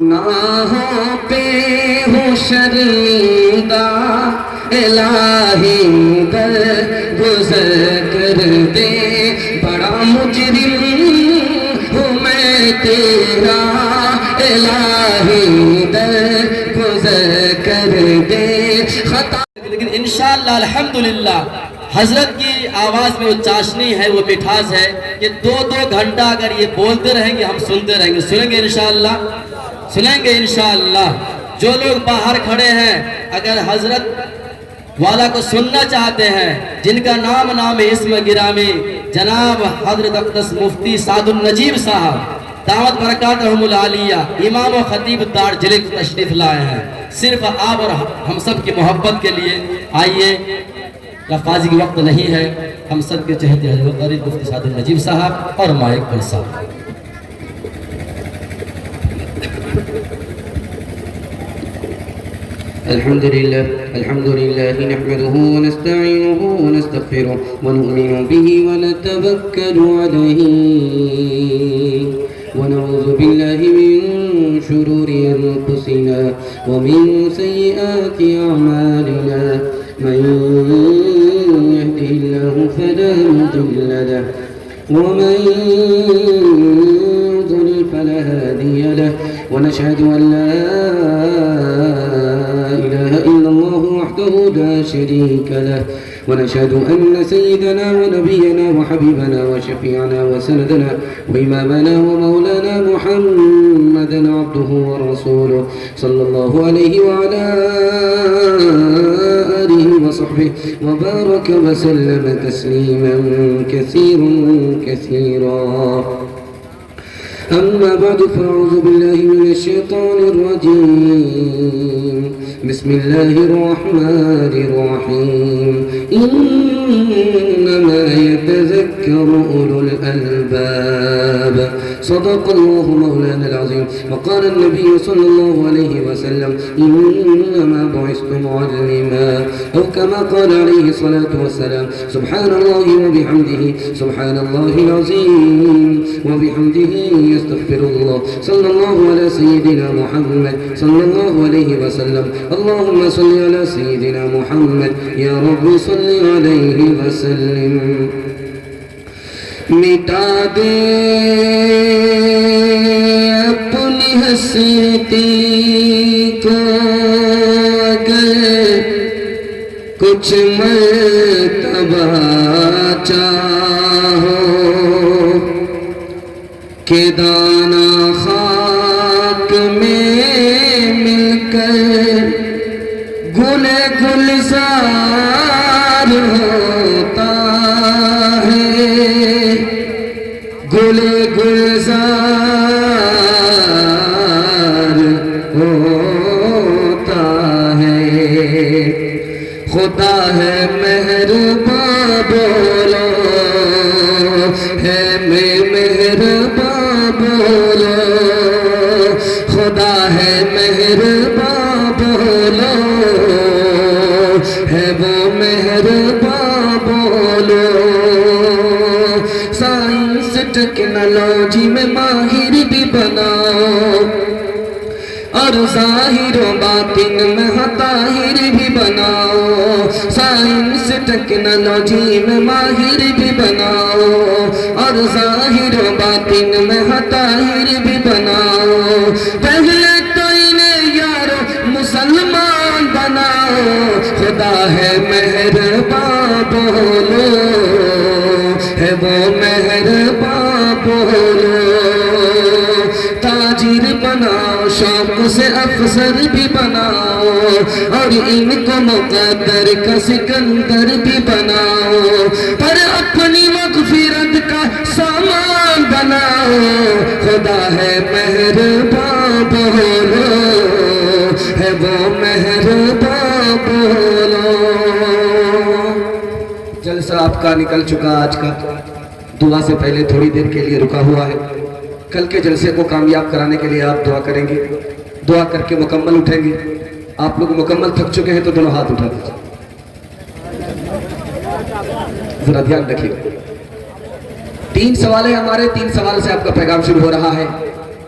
گناہوں پہ ہوں شرمندہ الہی در گزر کر دے، بڑا مجرم ہوں میں تیرا الہی در گزر کر دے خطا۔ لیکن انشاءاللہ الحمدللہ حضرت کی آواز میں وہ چاشنی ہے، وہ مٹھاس ہے کہ 2 گھنٹہ اگر یہ بولتے رہیں گے ہم سنتے رہیں گے۔ سنیں گے انشاءاللہ، سنیں گے انشاءاللہ۔ جو لوگ باہر کھڑے ہیں اگر حضرت والا کو سننا چاہتے ہیں، جن کا نام اسم گرامی جناب حضرت اقدس مفتی سعد النجیب صاحب دعوت برکاتہم العالیہ امام و خطیب دارجلنگ تشریف لائے ہیں، صرف آپ اور ہم سب کی محبت کے لیے آئیے۔ لفاظی کی وقت نہیں ہے، ہم سب کے چہتے حضرت غریب مفتی سعد النجیب صاحب اور مائک پر صاحب۔ الحمد لله نحمده ونستعينه ونستغفره ونؤمن به ونتوكل عليه ونعوذ بالله من شرور أنفسنا ومن سيئات أعمالنا، من يهده الله فلا مضل له ومن يضلل فلا هادي له، ونشهد أن لا إله إلا الله وحده لا شريك له، ونشهد أن سيدنا ونبينا وحبيبنا وشفيعنا وسندنا وإمامنا ومولانا محمدا عبده ورسوله صلى الله عليه وعلى آله وصحبه وبارك وسلم تسليما كثيرا. أما بعد فأعوذ بالله من الشيطان الرجيم. بسم الله الرحمن الرحيم. إنما يتذكر أولو الألباب. صدق الله مولانا العظيم. وقال النبي صلى الله عليه وسلم إنما بعثت معلما، أو كما قال عليه الصلاة والسلام. سبحان الله وبحمده سبحان الله العظيم وبحمده استغفر الله. صلى الله على سيدنا محمد صلى الله عليه وسلم. اللهم صل على سيدنا محمد يا رب صل عليه وسلم. مٹا دے اپنی ہستی کو اگر کچھ مرتبہ چاہو، کہ دانا خاک میں مل کر گلزار ہوتا ہے، گلزار ہوتا ہے. خدا ہے مہرباں بولو، ہے میں مہرباں بولو، خدا ہے مہرباں بولو، ہے وہ مہرباں بولو. سائنس ٹیکنالوجی میں ماہر بھی بناؤ، اور ظاہر و باطن میں طاہر بھی بناؤ. سائنس ٹیکنالوجی میں ماہر بھی بناؤ، اور ظاہر و باطن میں طاہر بھی بناؤ. پہلے تو انہیں یارو مسلمان بناؤ. خدا ہے مہرباں بولو، ہے وہ مہرباں بولو. تاجر بناؤ، شوق سے افسر بھی بناؤ، اور ان کو مقدر کا سکندر بھی بناؤ. پر اپنی مغفرت کا سامان بناؤ. خدا ہے مہرباں بولو، ہے وہ مہرباں بولو. جلسہ آپ کا نکل چکا آج کا، دعا سے پہلے تھوڑی دیر کے لیے رکا ہوا ہے. کل کے جلسے کو کامیاب کرانے کے لیے آپ دعا کریں گے. دعا کر کے مکمل اٹھیں گے. آپ لوگ مکمل تھک چکے ہیں تو دونوں ہاتھ اٹھا دیجیے، ذرا دھیان رکھیے. 3 سوال ہے ہمارے، 3 سوال سے آپ کا پیغام شروع ہو رہا ہے.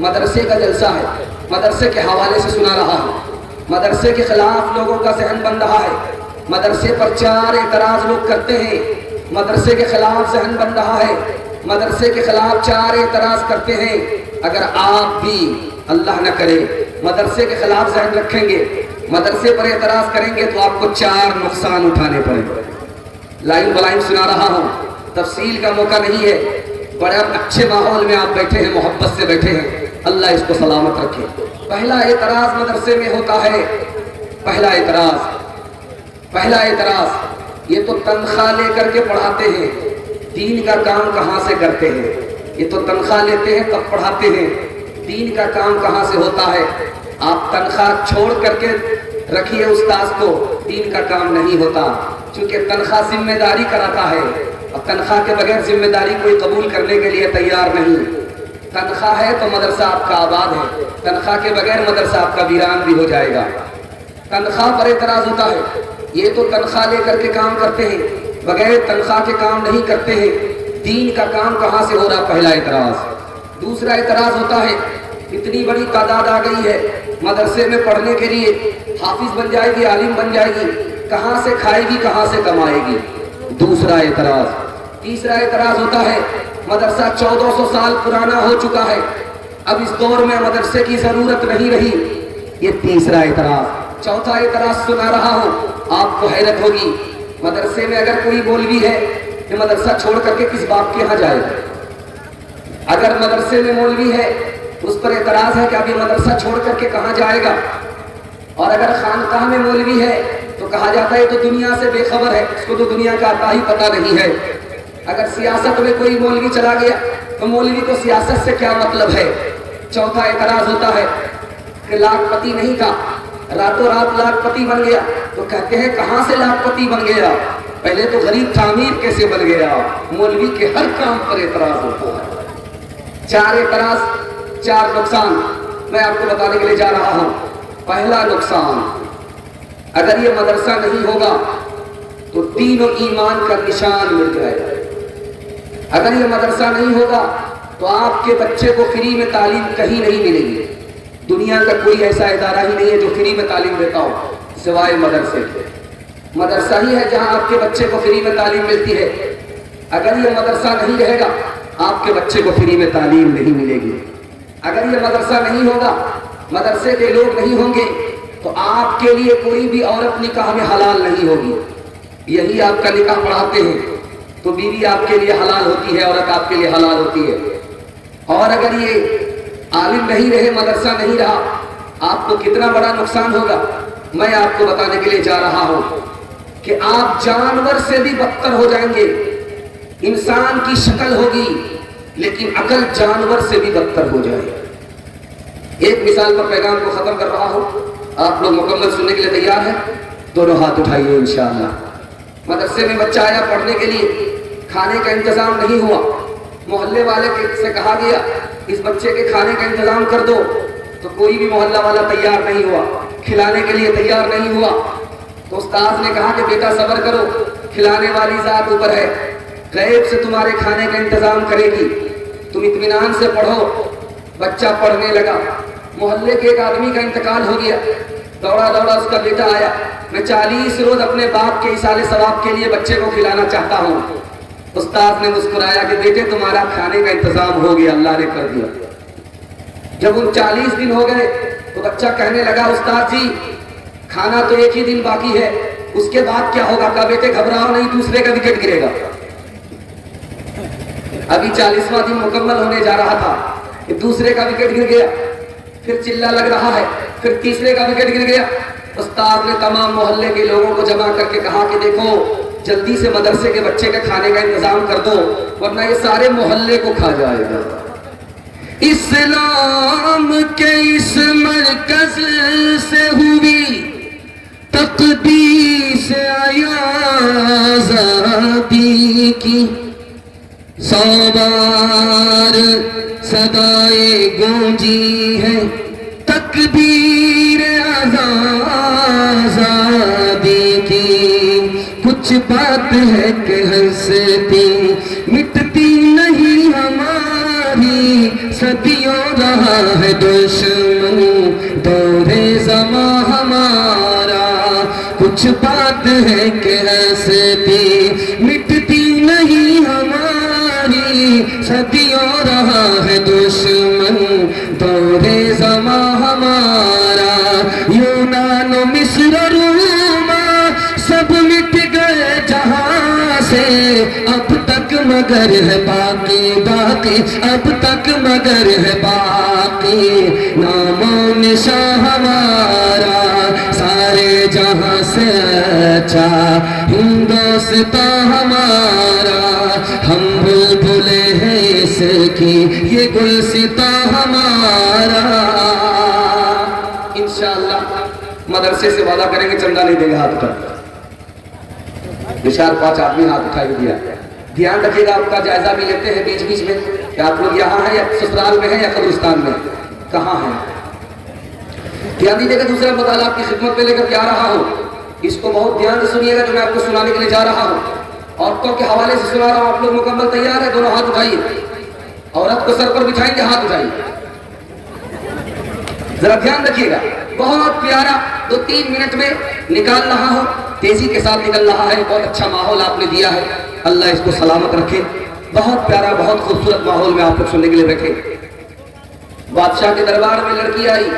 مدرسے کا جلسہ ہے، مدرسے کے حوالے سے سنا رہا ہوں، مدرسے کے خلاف لوگوں کا ذہن بن رہا ہے، مدرسے پر 4 اعتراض لوگ کرتے ہیں، مدرسے کے خلاف ذہن بن رہا ہے، مدرسے کے خلاف 4 اعتراض کرتے ہیں۔ اگر آپ بھی اللہ نہ کرے مدرسے کے خلاف ذہن رکھیں گے، مدرسے پر اعتراض کریں گے تو آپ کو 4 نقصان اٹھانے پڑیں گے۔ لائن بلائن سنا رہا ہوں، تفصیل کا موقع نہیں ہے، بڑے اچھے ماحول میں آپ بیٹھے ہیں، محبت سے بیٹھے ہیں، اللہ اس کو سلامت رکھے۔ پہلا اعتراض مدرسے میں ہوتا ہے، پہلا اعتراض یہ تو تنخواہ لے کر کے پڑھاتے ہیں، دین کا کام کہاں سے کرتے ہیں؟ یہ تو تنخواہ لیتے ہیں تب پڑھاتے ہیں، دین کا کام کہاں سے ہوتا ہے؟ آپ تنخواہ چھوڑ کر کے رکھیے استاذ کو، دین کا کام نہیں ہوتا، چونکہ تنخواہ ذمہ داری کراتا ہے، اور تنخواہ کے بغیر ذمہ داری کوئی قبول کرنے کے لیے تیار نہیں۔ تنخواہ ہے تو مدرسہ آپ کا آباد ہے، تنخواہ کے بغیر مدرسہ آپ کا ویران بھی ہو جائے گا۔ تنخواہ پر اعتراض ہوتا ہے، یہ تو تنخواہ لے کر کے کام کرتے ہیں، بغیر تنخواہ کے کام نہیں کرتے ہیں، دین کا کام کہاں سے ہو رہا؟ پہلا اعتراض۔ دوسرا اعتراض ہوتا ہے، اتنی بڑی تعداد آ گئی ہے مدرسے میں پڑھنے کے لیے، حافظ بن جائے گی، عالم بن جائے گی، کہاں سے کھائے گی، کہاں سے کمائے گی؟ دوسرا اعتراض۔ تیسرا اعتراض ہوتا ہے، مدرسہ 1400 سال پرانا ہو چکا ہے، اب اس دور میں مدرسے کی ضرورت نہیں رہی، یہ تیسرا اعتراض۔ چوتھا اعتراض سنا رہا ہوں، آپ کو حیرت ہوگی، مدرسے میں اگر کوئی مولوی ہے کہ مدرسہ چھوڑ کر کے کس باپ کے یہاں جائے گا؟ اگر مدرسے میں مولوی ہے اس پر اعتراض ہے کہ اب یہ مدرسہ چھوڑ کر کے کہاں جائے گا، اور اگر خانقاہ میں مولوی ہے تو کہا جاتا ہے تو دنیا سے بے خبر ہے، اس کو تو دنیا کا آتا ہی پتہ نہیں ہے۔ اگر سیاست میں کوئی مولوی چلا گیا تو مولوی کو سیاست سے کیا مطلب ہے؟ چوتھا اعتراض ہوتا ہے کہ لاکھ پتی نہیں تھا، راتوں رات لاکھ پتی بن گیا، تو کہتے ہیں کہاں سے لاکھ پتی بن گیا؟ پہلے تو غریب تھا، امیر کیسے بن گیا؟ مولوی کے ہر کام پر اعتراض ہوتا ہے۔ 4 اعتراض، 4 نقصان میں آپ کو بتانے کے لیے جا رہا ہوں۔ پہلا نقصان، اگر یہ مدرسہ نہیں ہوگا تو دین و ایمان کا نشان مل جائے گا۔ اگر یہ مدرسہ نہیں ہوگا تو آپ کے بچے کو فری میں تعلیم کہیں نہیں ملے گی، دنیا کا کوئی ایسا ادارہ ہی نہیں ہے جو فری میں تعلیم دیتا ہو سوائے مدرسے کے۔ مدرسہ ہی ہے جہاں آپ کے بچے کو فری میں تعلیم ملتی ہے۔ اگر یہ مدرسہ نہیں رہے گا آپ کے بچے کو فری میں تعلیم نہیں ملے گی۔ اگر یہ مدرسہ نہیں ہوگا، مدرسے کے لوگ نہیں ہوں گے تو آپ کے لیے کوئی بھی عورت نکاح میں حلال نہیں ہوگی۔ یہی آپ کا نکاح پڑھاتے ہیں تو بیوی آپ کے لیے حلال ہوتی ہے، عورت آپ کے لیے حلال ہوتی ہے۔ اور اگر یہ عالم نہیں رہے، مدرسہ نہیں رہا، آپ کو کتنا بڑا نقصان ہوگا میں آپ کو بتانے کے لیے جا رہا ہوں کہ آپ جانور سے بھی بدتر ہو جائیں گے۔ انسان کی شکل ہوگی لیکن عقل جانور سے بھی بدتر ہو جائے گی۔ ایک مثال پر پیغام کو ختم کر رہا ہوں، آپ لوگ مکمل سننے کے لیے تیار ہیں؟ دونوں ہاتھ اٹھائیے انشاءاللہ۔ مدرسے میں بچہ آیا پڑھنے کے لیے، کھانے کا انتظام نہیں ہوا، محلے والے سے کہا گیا اس بچے کے کھانے کا انتظام کر دو، تو کوئی بھی محلہ والا تیار نہیں ہوا، کھلانے کے لیے تیار نہیں ہوا۔ تو استاذ نے کہا کہ بیٹا صبر کرو، کھلانے والی ذات اوپر ہے، غیب سے تمہارے کھانے کا انتظام کرے گی، تم اطمینان سے پڑھو۔ بچہ پڑھنے لگا، محلے کے ایک آدمی کا انتقال ہو گیا، دوڑا دوڑا اس کا بیٹا آیا، میں 40 روز اپنے باپ کے ایصال ثواب کے لیے بچے کو کھلانا چاہتا ہوں۔ استاد نے مسکرایا کہ بیٹے تمہارا کھانے کا انتظام ہو گیا، اللہ نے کر دیا۔ جب ان 40 دن ہو گئے تو بچہ کہنے لگا استاد جی کھانا تو ایک ہی دن باقی ہے، اس کے بعد کیا ہوگا؟ کہا بیٹے گھبراؤ نہیں، دوسرے کا وکٹ گرے گا۔ ابھی 40واں دن مکمل ہونے جا رہا تھا کہ دوسرے کا وکٹ گر گیا، پھر چلا لگ رہا ہے، پھر تیسرے کا وکٹ گر گیا۔ استاد نے تمام محلے کے لوگوں کو جمع کر کے کہا کہ دیکھو جلدی سے مدرسے کے بچے کے کھانے کا انتظام کر دو ورنہ یہ سارے محلے کو کھا جائے گا۔ اسلام کے اس مرکز سے ہوئی تقدیس آزادی کی، 100 بار صدائے گونجی ہے تکبیر آزادی کی، کچھ بات ہے کہ ہستی مٹتی نہیں ہماری صدیوں رہا کچھ بات ہے کہ ہستی مٹتی نہیں ہماری، صدیوں رہا ہے دشمن دور زماں ہمارا، یونان و مصر روما سب مٹ گئے جہاں سے، اب تک مگر ہے باقی باقی، اب تک مگر ہے باقی نام و نشاں ہمارا، سارے جہاں سے اچھا ہندوستاں ہمارا، ہم بلبلے ہیں اس کی یہ گلستاں ہمارا۔ انشاءاللہ مدرسے سے وعدہ کریں گے چندہ نہیں دیں گے ہاتھ اٹھا، یہ 4-5 آدمی ہاتھ اٹھائی دیا۔ دھیان رکھیے گا، آپ کا جائزہ بھی لیتے ہیں بیچ بیچ میں کہ آپ لوگ یہاں ہیں یا سسرال میں ہیں یا قبرستان میں، کہاں ہیں؟ دھیان دیجیے گا۔ دوسرا مطالعہ آپ کی خدمت میں لے کر کے آ رہا ہوں، اس کو بہت دھیان سے سنیے گا جو میں آپ کو سنانے کے لیے جا رہا ہوں۔ عورتوں کے حوالے سے سنا رہا ہوں، آپ لوگ مکمل تیار ہیں؟ دونوں ہاتھ اٹھائیے، عورت کو سر پر بٹھائیں گے، ہاتھ اٹھائیے، ذرا دھیان رکھیے گا۔ بہت پیارا 2-3 منٹ میں نکال رہا ہوں، تیزی کے ساتھ نکل رہا ہے، بہت اچھا ماحول آپ نے دیا ہے، اللہ اس کو سلامت رکھے۔ بہت پیارا بہت خوبصورت ماحول میں آپ کو سننے کے لیے بیٹھے۔ بادشاہ کے دربار میں لڑکی آئی،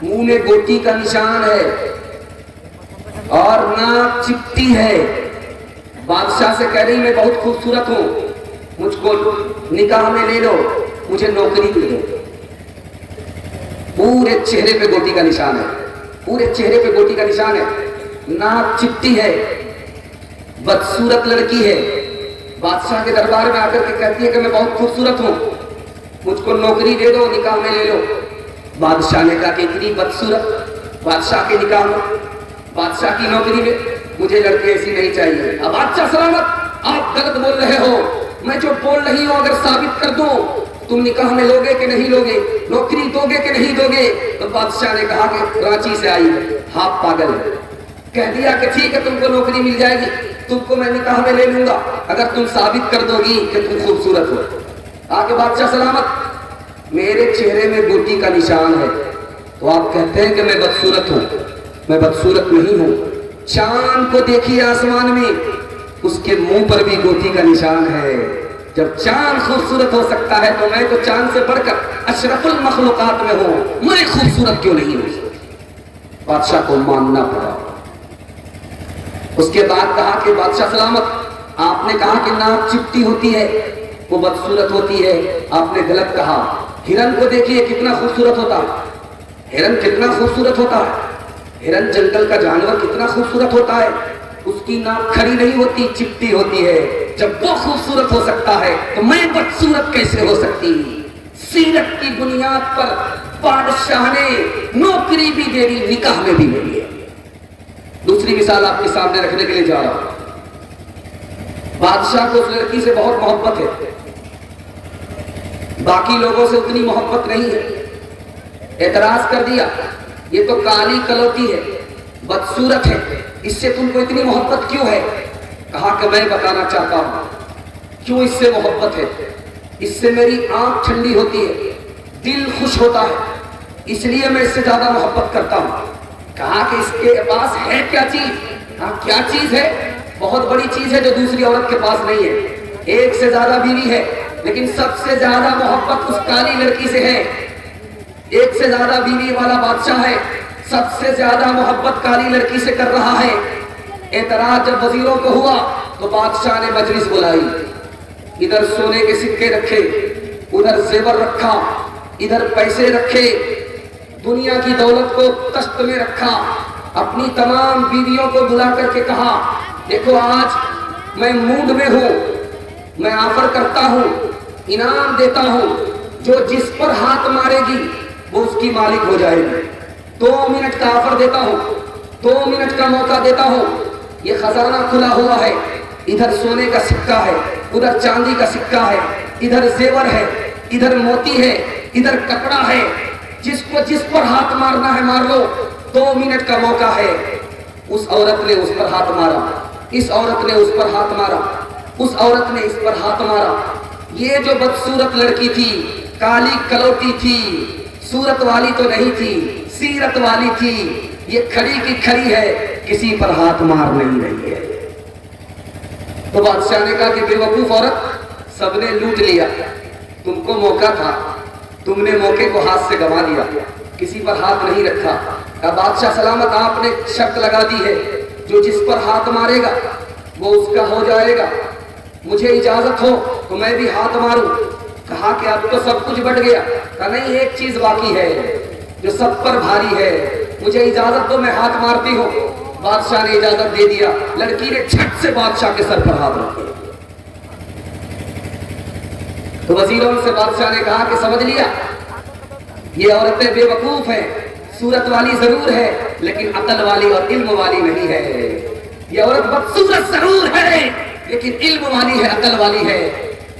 منہ میں گوٹی کا نشان ہے اور ناک چپٹی ہے، بادشاہ سے کہہ رہی میں بہت خوبصورت ہوں، مجھ کو نکاح میں لے لو، مجھے نوکری دے دو۔ پورے چہرے پہ گوٹی کا نشان ہے، پورے چہرے پہ گوٹی کا نشان ہے، ناک چپٹی ہے، بدصورت لڑکی ہے، بادشاہ کے دربار میں آ کر کے کہتی ہے کہ میں بہت خوبصورت ہوں، مجھ کو نوکری دے دو، نکاح میں لے لو۔ بادشاہ نے کہا کہ اتنی بدصورت بادشاہ کے نکاح میں، بادشاہ کی نوکری میں، مجھے لڑکی ایسی نہیں چاہیے۔ اب بادشاہ سلامت، آپ غلط بول رہے ہو، میں جو بول رہی ہوں اگر ثابت کر دوں تم نکاح میں لوگے کہ نہیں لوگے، نوکری دو گے کہ نہیں دو گے؟ تو بادشاہ نے کہا کہ رانچی سے آئی ہے، ہاں پاگل ہے، کہہ دیا کہ ٹھیک ہے تم کو نوکری مل جائے گی، تم کو میں نکاح میں لے لوں گا اگر تم ثابت کر دو گی کہ تم خوبصورت ہو۔ آگے بادشاہ سلامت، میرے چہرے میں گوٹی کا نشان ہے تو آپ کہتے ہیں کہ میں بدصورت ہوں، میں بدصورت نہیں ہوں۔ چاند کو دیکھیے آسمان میں، اس کے منہ پر بھی گوٹی کا نشان ہے۔ جب چاند خوبصورت ہو سکتا ہے تو میں تو چاند سے بڑھ کر اشرف المخلوقات میں ہوں، میں خوبصورت کیوں نہیں ہوں؟ بادشاہ کو ماننا پڑا۔ اس کے بعد کہا کہ بادشاہ سلامت، آپ نے کہا کہ ناک چپٹی ہوتی ہے وہ بدصورت ہوتی ہے، آپ نے غلط کہا۔ ہرن کو دیکھیے کتنا خوبصورت ہوتا ہے، ہرن کتنا خوبصورت ہوتا ہے، ہرن جنگل کا جانور کتنا خوبصورت ہوتا ہے، اس کی ناک کھڑی نہیں ہوتی، چپٹی ہوتی ہے۔ جب وہ خوبصورت ہو سکتا ہے تو میں بدصورت کیسے ہو سکتی؟ سیرت کی بنیاد پر بادشاہ نے نوکری بھی دے دی، نکاح میں بھی دے دی۔ دوسری مثال آپ کے سامنے رکھنے کے لیے جا رہا ہوں۔ بادشاہ کو اس لڑکی سے بہت محبت ہے، باقی لوگوں سے اتنی محبت نہیں ہے۔ اعتراض کر دیا یہ تو کالی کلوٹی ہے، بدصورت ہے، اس سے تم کو اتنی محبت کیوں ہے؟ کہا کہ میں بتانا چاہتا ہوں کیوں اس سے محبت ہے۔ اس سے میری آنکھ ٹھنڈی ہوتی ہے، دل خوش ہوتا ہے، اس لیے میں اس سے زیادہ محبت کرتا ہوں۔ کہا کہ اس کے پاس ہے کیا چیز؟ کہا کیا چیز ہے؟ بہت بڑی چیز ہے جو دوسری عورت کے پاس نہیں ہے، ایک سے زیادہ بیوی ہے لیکن سب سے زیادہ محبت اس کالی لڑکی سے ہے۔ ایک سے زیادہ بیوی والا بادشاہ ہے، سب سے زیادہ محبت کالی لڑکی سے کر رہا ہے۔ اعتراض جب وزیروں کو ہوا تو بادشاہ نے مجلس بلائی، ادھر سونے کے سکے رکھے، ادھر زیور رکھا، ادھر پیسے رکھے، دنیا کی دولت کو تشت میں رکھا، اپنی تمام بیویوں کو بلا کر کے کہا دیکھو آج میں موڈ میں ہوں، میں آفر کرتا ہوں، انعام دیتا ہوں، جو جس پر ہاتھ مارے گی وہ اس کی مالک ہو جائے گی۔ 2 منٹ کا آفر دیتا ہوں، 2 منٹ کا موقع دیتا ہوں۔ یہ خزانہ کھلا ہوا ہے، ادھر سونے کا سکہ ہے، ادھر چاندی کا سکہ ہے، ادھر زیور ہے، ادھر موتی ہے، ادھر کپڑا ہے، جس کو جس پر ہاتھ مارنا ہے مار لو، 2 منٹ کا موقع ہے۔ اس عورت نے اس پر ہاتھ مارا، اس عورت نے اس پر ہاتھ مارا، اس عورت نے اس پر ہاتھ مارا۔ یہ جو بدصورت لڑکی تھی، کالی کلوٹی تھی، صورت والی تو نہیں تھی، سیرت والی تھی، یہ کھڑی کی کھڑی ہے، کسی پر ہاتھ مار نہیں رہی ہے۔ تو بادشاہ نے کہا کہ بے وقوف عورت، سب نے لوٹ لیا، تم کو موقع تھا، تم نے موقع کو ہاتھ سے گنوا دیا، کسی پر ہاتھ نہیں رکھا۔ کہا بادشاہ سلامت، آپ نے شرط لگا دی ہے جو جس پر ہاتھ مارے گا وہ اس کا ہو جائے گا، مجھے اجازت ہو تو میں بھی ہاتھ ماروں۔ کہا کہ اب تو سب کچھ بٹ گیا۔ کہا نہیں، ایک چیز باقی ہے جو سب پر بھاری ہے، مجھے اجازت دو میں ہاتھ مارتی ہوں۔ بادشاہ نے اجازت دے دیا، لڑکی نے جھٹ سے بادشاہ کے سر پر ہاتھ رکھا۔ تو وزیروں سے بادشاہ نے کہا کہ سمجھ لیا، یہ عورتیں بے وقوف ہیں، صورت والی ضرور ہے لیکن عقل والی اور علم والی نہیں ہے۔ یہ عورت بدصورت ضرور ہے لیکن علم والی ہے، عقل والی ہے۔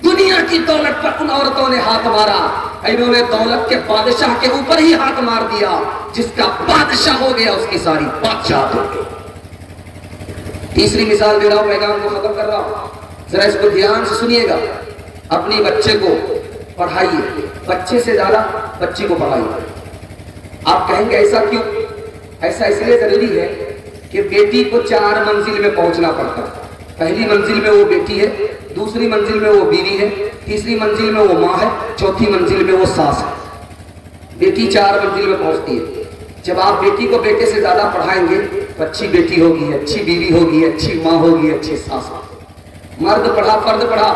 دنیا کی دولت پر ان عورتوں نے ہاتھ مارا، انہوں نے دولت کے بادشاہ کے اوپر ہی ہاتھ مار دیا، جس کا بادشاہ ہو گیا اس کی ساری بادشاہت ہو گئی۔ تیسری مثال دے رہا ہوں، پیغام کو ختم کر رہا ہوں، ذرا اس کو دھیان سے سنیے گا۔ اپنی بچے کو پڑھائیے، بچے سے زیادہ بچی کو پڑھائیے۔ آپ کہیں گے ایسا کیوں؟ ایسا اس لیے ضروری ہے کہ بیٹی کو 4 منزل میں پہنچنا پڑتا ہے۔ پہلی منزل میں وہ بیٹی ہے، دوسری منزل میں وہ بیوی ہے، تیسری منزل میں وہ ماں ہے، چوتھی منزل میں وہ ساس ہے۔ بیٹی 4 منزل میں پہنچتی ہے۔ جب آپ بیٹی کو بیٹے سے زیادہ پڑھائیں گے تو اچھی بیٹی ہوگی، اچھی بیوی ہوگی، اچھی ماں ہوگی، اچھی ساس ہوگی۔ مرد پڑھا، فرد پڑھا،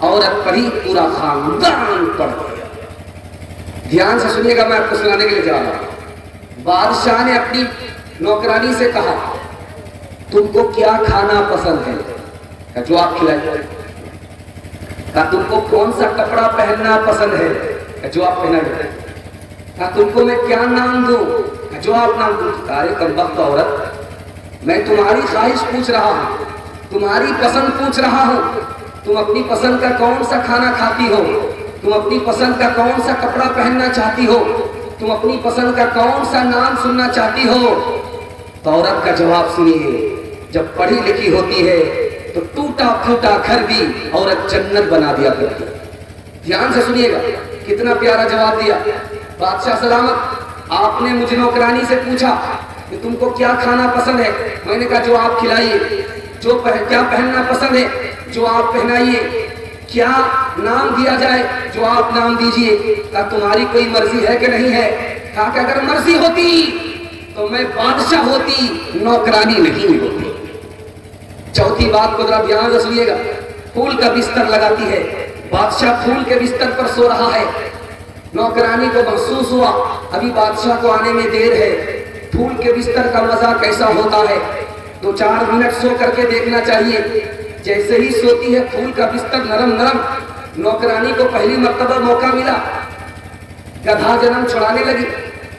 عورت پڑھی، پورا خاندان پڑھ گیا۔ دھیان سے سنیے گا، میں آپ کو سنانے کے لیے جا رہا ہوں۔ بادشاہ نے اپنی نوکرانی سے کہا تم کو کیا کھانا پسند ہے؟ جو آپ کھلائیں۔ کہا تم کو کون سا کپڑا پہننا پسند ہے؟ جو آپ پہنائیں۔ کہا تم کو میں کیا نام دوں؟ جو آپ نام دوں۔ ارے کمبخت عورت، میں تمہاری خواہش پوچھ رہا ہوں، تمہاری پسند پوچھ رہا ہوں، تم اپنی پسند کا کون سا کھانا کھاتی ہو، تم اپنی پسند کا کون سا کپڑا پہننا چاہتی ہو، تم اپنی پسند کا کون سا نام سننا چاہتی ہو؟ تو عورت کا جواب سنیے، جب پڑھی لکھی ہوتی ہے تو ٹوٹا پھوٹا گھر بھی عورت جنت بنا دیا کرتی ہے۔ دھیان سے سنیے گا، کتنا پیارا جواب دیا۔ بادشاہ سلامت، آپ نے مجھے نوکرانی سے پوچھا کہ تم کو کیا کھانا پسند ہے؟ میں نے کہا جو آپ کھلائیے۔ کیا پہننا پسند ہے؟ جو آپ پہنائیے۔ کیا نام دیا جائے؟ جو آپ نام دیجئے۔ کہا تمہاری کوئی مرضی ہے کہ نہیں ہے؟ کہا کہ اگر مرضی ہوتی تو میں بادشاہ ہوتی، نوکرانی نہیں ہوتی۔ چوتھی بات کو ذرا دھیان سے سنیے گا، پھول کا بستر لگاتی ہے، بادشاہ پھول کے بستر پر سو رہا ہے۔ نوکرانی کو محسوس ہوا ابھی بادشاہ کو آنے میں دیر ہے، پھول کے بستر کا مزہ کیسا ہوتا ہے، 2-4 منٹ سو کر کے دیکھنا چاہیے۔ جیسے ہی سوتی ہے پھول کا بستر نرم نرم، نوکرانی کو پہلی مرتبہ موقع ملا، گدھا جنم چھڑانے لگی،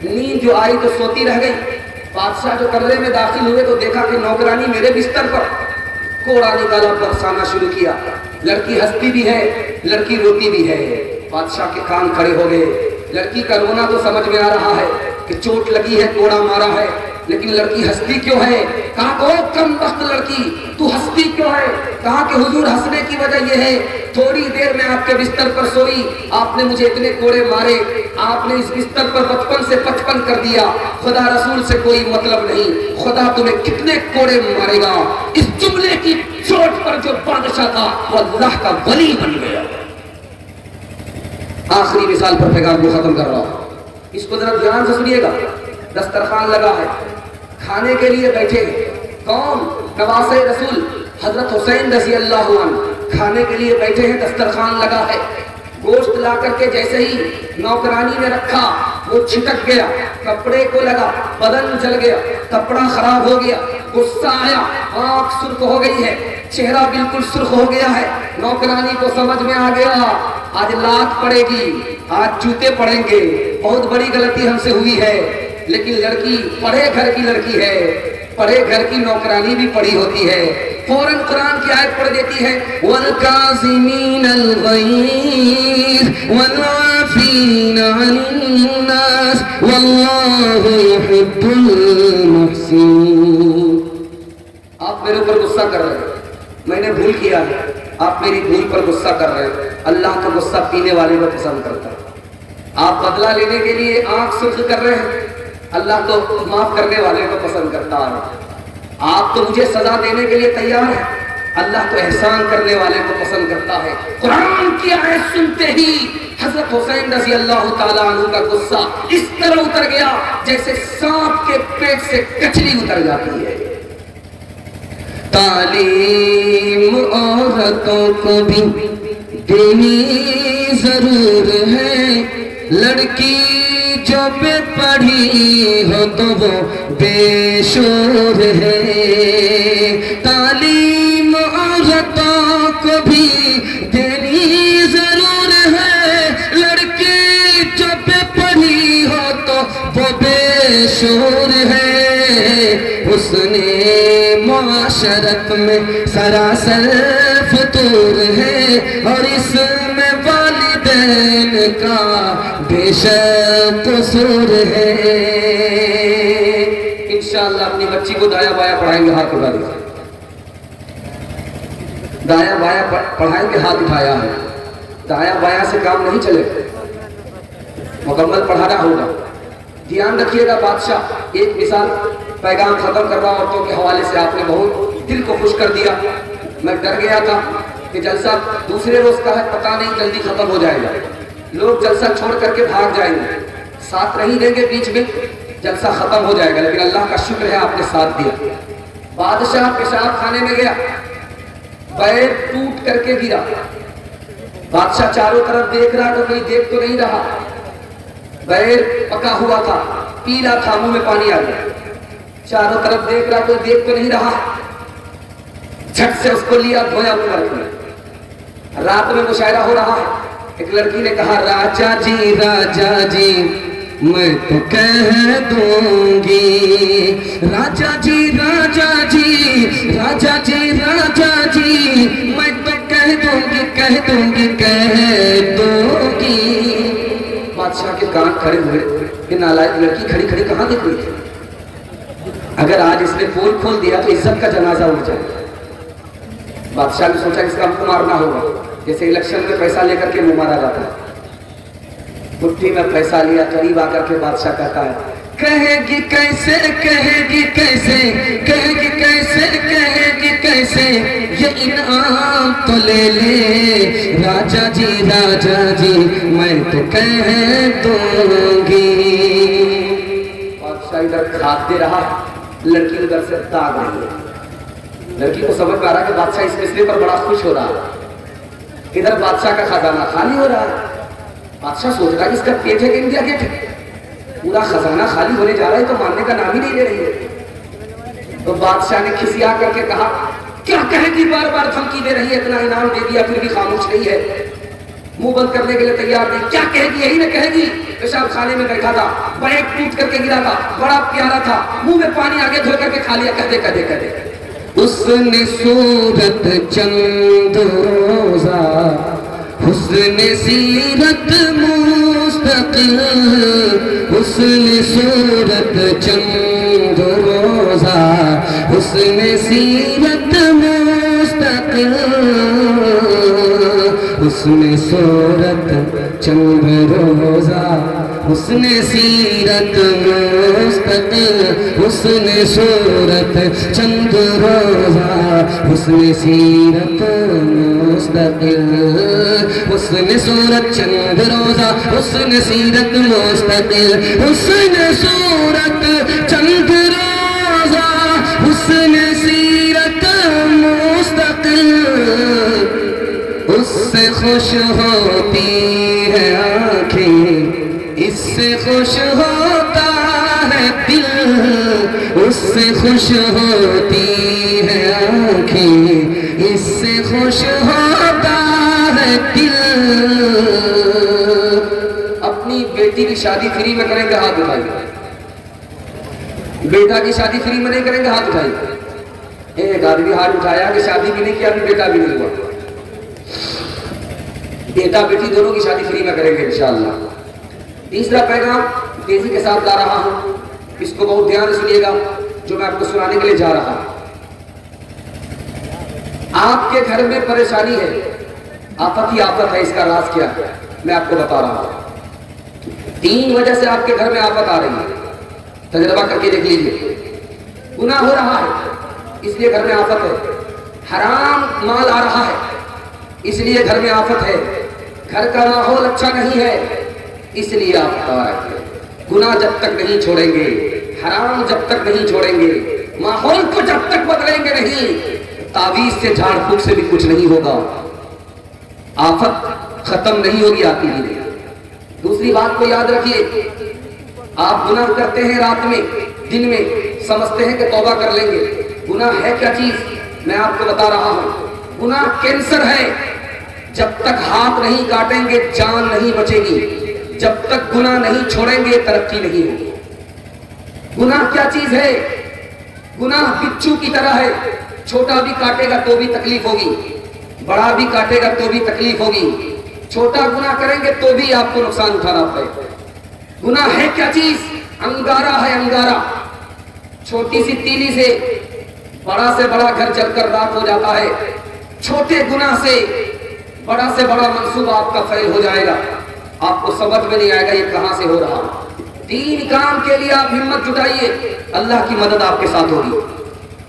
نیند جو آئی تو سوتی رہ گئی۔ بادشاہ جو کمرے میں داخل ہوئے تو دیکھا کہ نوکرانی میرے بستر پر کوڑا نکالا، برسانا شروع کیا۔ لڑکی ہنستی بھی ہے، لڑکی روتی بھی ہے۔ بادشاہ کے کان کھڑے ہو گئے۔ لڑکی کا رونا تو سمجھ میں آ رہا ہے کہ چوٹ لگی ہے، کوڑا مارا ہے، لیکن لڑکی ہنستی کیوں ہے؟ کہا کہ کم وقت لڑکی تو ہنستی کیوں ہے؟ کہا کہ حضور ہنسنے کی وجہ یہ ہے تھوڑی دیر میں آپ کے بستر پر سوئی، آپ نے مجھے اتنے کوڑے مارے، آپ نے اس بستر پر 55 سے 55 کر دیا، خدا رسول سے کوئی مطلب نہیں، خدا تمہیں کتنے کوڑے مارے گا۔ اس جملے کی چوٹ پر جو بادشاہ تھا وہ اللہ کا ولی بن گیا۔ آخری مثال پر پیغام کو ختم کر رہا ہوں، اس کو ذرا دھیان سے سنیے گا۔ دسترخوان لگا ہے، کھانے کے لیے بیٹھے ہیں، کون؟ نواسے رسول حضرت حسین رضی اللہ عنہ کھانے کے لیے بیٹھے ہیں، دسترخوان لگا ہے۔ گوشت لا کر کے جیسے ہی نوکرانی نے رکھا وہ چھٹک گیا، کپڑے کو لگا، بدن جل گیا، کپڑا خراب ہو گیا، غصہ آیا، آنکھ سرخ ہو گئی ہے، چہرہ بالکل سرخ ہو گیا ہے۔ نوکرانی کو سمجھ میں آ گیا آج لات پڑے گی، آج جوتے پڑیں گے، بہت بڑی غلطی ہم سے ہوئی ہے۔ لیکن لڑکی پڑھے گھر کی لڑکی ہے، پڑھے گھر کی نوکرانی بھی پڑھی ہوتی ہے، فوراً قرآن کی آیت پڑھ دیتی ہے، وَالْكَاظِمِينَ الْغَيْظَ وَالْعَافِينَ عَنِ النَّاسِ وَاللَّهُ يُحِبُّ الْمُحْسِنِينَ۔ آپ میرے اوپر غصہ کر رہے ہیں، میں نے بھول کیا ہے، آپ میری بھول پر غصہ کر رہے ہیں۔ اللہ کا غصہ پینے والے کو پسند کرتا ہے۔ آپ بدلہ لینے کے لیے آنکھ سرخ کر رہے ہیں، اللہ تو معاف کرنے والے کو پسند کرتا ہے۔ آپ تو مجھے سزا دینے کے لیے تیار ہیں، اللہ تو احسان کرنے والے کو پسند کرتا ہے۔ قرآن کی آیت سنتے ہی حضرت حسین رضی اللہ تعالیٰ عنہ کا غصہ اس طرح اتر گیا جیسے سانپ کے پیٹ سے کچھلی اتر جاتی ہے۔ تعلیم عورتوں کو بھی دینی ضرور ہے، لڑکی جو بے پڑھی ہو تو وہ بے شور ہے۔ تعلیم عورتوں کو بھی دینی ضرور ہے، لڑکی جو بے پڑھی ہو تو وہ بے شور ہے۔ حسن معاشرت میں سراسر فطور ہے، اور اس میں والدین کا بے شک قصور ہے۔ انشاءاللہ اپنی بچی کو دایا بایا پڑھائیں گے، ہاتھ اٹھا دیجیے۔ دایا بایا پڑھائیں گے، ہاتھ اٹھایا ہے۔ دایا بایا سے کام نہیں چلے، مکمل پڑھانا ہوگا۔ دھیان رکھیے گا بادشاہ، ایک مثال پیغام ختم کر رہا عورتوں کے حوالے سے، آپ نے بہت دل کو خوش کر دیا۔ میں ڈر گیا تھا کہ جلسہ دوسرے روز کا ہے، پتہ نہیں جلدی ختم ہو جائے گا، لوگ جلسہ چھوڑ کر کے بھاگ جائیں گے، ساتھ نہیں دیں گے، بیچ میں جلسہ ختم ہو جائے گا، لیکن اللہ کا شکر ہے آپ نے ساتھ دیا۔ بادشاہ پیشاب خانے میں گیا، پیر ٹوٹ کر کے گرا۔ بادشاہ چاروں طرف دیکھ رہا تو کوئی دیکھ تو نہیں رہا، پیر پکا ہوا تھا، پیلا تھا، منہ میں پانی آ گیا۔ چاروں طرف دیکھ رہا کوئی دیکھ تو نہیں رہا، جھٹ سے اس کو لیا، دھویا اوپر کیا۔ رات میں مشاعرہ ہو رہا ہے، ایک لڑکی نے کہا راجا جی میں تو کہہ دوں گی، راجا جی میں تو کہہ دوں گی۔ بادشاہ کے کان کھڑے ہوئے، یہ نالائق لڑکی کھڑی کھڑی کہاں دیکھ رہی تھی؟ اگر آج اس نے پول کھول دیا تو عزت کا جنازہ اٹھ جائے۔ بادشاہ نے سوچا اس کا منہ مارنا ہوگا، جیسے الیکشن میں پیسہ لے کر کے منہ مارا جاتا ہے۔ مٹھی میں پیسہ لیا، قریب آ کر کے بادشاہ کہتا ہے کہے گی کیسے یہ انعام تو لے لے، راجا جی میں تو کہہ دوں گی۔ بادشاہ ادھر کھاتے رہا، لڑکی ادھر سے داغ رہی ہے۔ لڑکی کو سمجھ میں آ رہا کہ بادشاہ اس فیصلے پر بڑا خوش ہو رہا ہے، ادھر بادشاہ کا خزانہ خالی ہو رہا ہے۔ بادشاہ سوچ رہا ہے کہ اس کا پیٹ ہے کہ انڈیا گیٹ ہے، پورا خزانہ خالی ہونے جا رہا ہے تو ماننے کا نام ہی نہیں لے رہی ہے۔ تو بادشاہ نے کھسیا کر کے کہا کیا کہے گی، بار بار دھمکی دے رہی ہے، اتنا انعام دے دیا پھر بھی خاموش نہیں ہے، منہ بند کرنے کے لیے تیار نہیں۔ کیا کہے گی، یہی نہ کہے گی پیشاب خانے میں بیٹھا تھا، بیگ ٹوٹ کر کے گرا تھا، بڑا پیارا تھا، منہ میں پانی آگے دھو کر کے کھا لیا، کہتے اس نے صورت چند روزہ، حسن سیرت مستقل، حسن صورت چند روزہ، حسن سیرت مستقل، حسن صورت چند روزہ، حسن سیرت مستقل، حسن صورت چند روزہ، حسن سیرت مستقل، حسن صورت چند روزہ، حسن سیرت مستقل، حسن صورت چند روزہ، حسن سیرت مستقل، اس سے خوش ہوتی ہے آنکھیں، اس سے خوش ہوتا ہے دل، اس سے خوش ہوتی ہے آنکھیں، اس سے خوش ہوتا ہے دل۔ اپنی بیٹی کی شادی فری میں کریں گے، ہاتھ اٹھائیے۔ بیٹا کی شادی فری میں نہیں کریں گے، ہاتھ اٹھائیے۔ ایک آدمی ہاتھ اٹھایا کہ شادی بھی نہیں کیا، ابھی بیٹا بھی نہیں ہوا۔ بیٹا بیٹی دونوں کی شادی فری میں کریں گے انشاءاللہ۔ تیسرا پیغام تیزی کے ساتھ لا رہا ہوں، اس کو بہت دھیان سے سنیے گا جو میں آپ کو سنانے کے لیے جا رہا ہوں۔ آپ کے گھر میں پریشانی ہے، آفت ہی آفت ہے، اس کا راز کیا ہے میں آپ کو بتا رہا ہوں۔ 3 وجہ سے آپ کے گھر میں آفت آ رہی ہے، تجربہ کر کے دیکھ لیجیے۔ گناہ ہو رہا ہے، اس لیے گھر میں آفت ہے. حرام مال آ رہا ہے اس لیے گھر میں آفت ہے. گھر کا ماحول اچھا نہیں ہے اس لیے آفت آ رہی ہے. گناہ جب تک نہیں چھوڑیں گے, حرام جب تک نہیں چھوڑیں گے, ماحول کو جب تک بدلیں گے نہیں, تعویذ سے جھاڑ پھونک سے بھی کچھ نہیں ہوگا, آفت ختم نہیں ہوگی آتی ہے. دوسری بات کو یاد رکھیے, آپ گناہ کرتے ہیں رات میں دن میں, سمجھتے ہیں کہ توبہ کر لیں گے. گناہ ہے کیا چیز میں آپ کو بتا رہا ہوں. گناہ کینسر ہے, جب تک ہاتھ نہیں کاٹیں گے جان نہیں بچے گی, جب تک گناہ نہیں چھوڑیں گے ترقی نہیں ہوگی. گناہ کیا چیز ہے؟ گناہ بچھو کی طرح ہے, چھوٹا بھی کاٹے گا تو بھی تکلیف ہوگی, بڑا بھی کاٹے گا تو بھی تکلیف ہوگی. چھوٹا گناہ کریں گے تو بھی آپ کو نقصان اٹھانا پڑے گا. گناہ ہے کیا چیز؟ انگارہ ہے, انگارہ. چھوٹی سی تیلی سے بڑا سے بڑا گھر جل کر راکھ ہو جاتا ہے. چھوٹے گناہ سے بڑا منصوبہ آپ کا فیل ہو جائے گا, آپ کو سمجھ میں نہیں آئے گا یہ کہاں سے ہو رہا. تین کام کے لیے آپ ہمت جٹائیے, اللہ کی مدد آپ کے ساتھ ہوگی.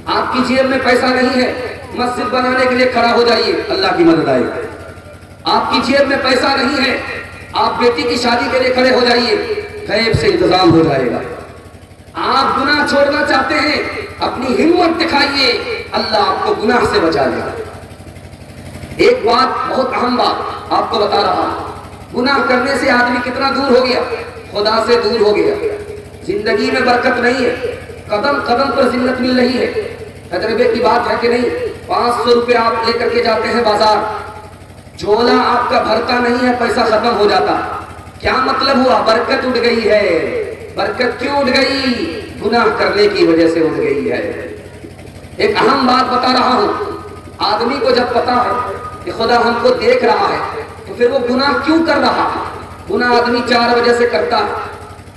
آپ کی جیب میں پیسہ نہیں ہے, مسجد بنانے کے لیے کھڑا ہو جائیے, اللہ کی مدد آئے گی. آپ کی جیب میں پیسہ نہیں ہے, آپ بیٹی کی شادی کے لیے کھڑے ہو جائیے, غیب سے انتظام ہو جائے گا. آپ گناہ چھوڑنا چاہتے ہیں, اپنی ہمت دکھائیے, اللہ آپ کو گناہ سے بچا لے گا. ایک بات, بہت اہم بات آپ کو بتا رہا ہوں. گناہ کرنے سے آدمی کتنا دور ہو گیا, خدا سے دور ہو گیا. زندگی میں برکت نہیں ہے, قدم قدم پر ذلت مل رہی ہے. تجربے کی بات ہے کہ نہیں, 500 روپے آپ لے کر کے جاتے ہیں بازار, جھولا آپ کا بھرتا نہیں ہے, پیسہ ختم ہو جاتا. کیا مطلب ہوا؟ برکت اٹھ گئی ہے. برکت کیوں اٹھ گئی؟ گناہ کرنے کی وجہ سے اٹھ گئی ہے. ایک اہم بات بتا رہا ہوں, آدمی کو جب پتا ہے کہ خدا ہم کو دیکھ رہا ہے تو پھر وہ گناہ کیوں کر رہا ہے؟ گناہ آدمی 4 وجہ سے کرتا ہے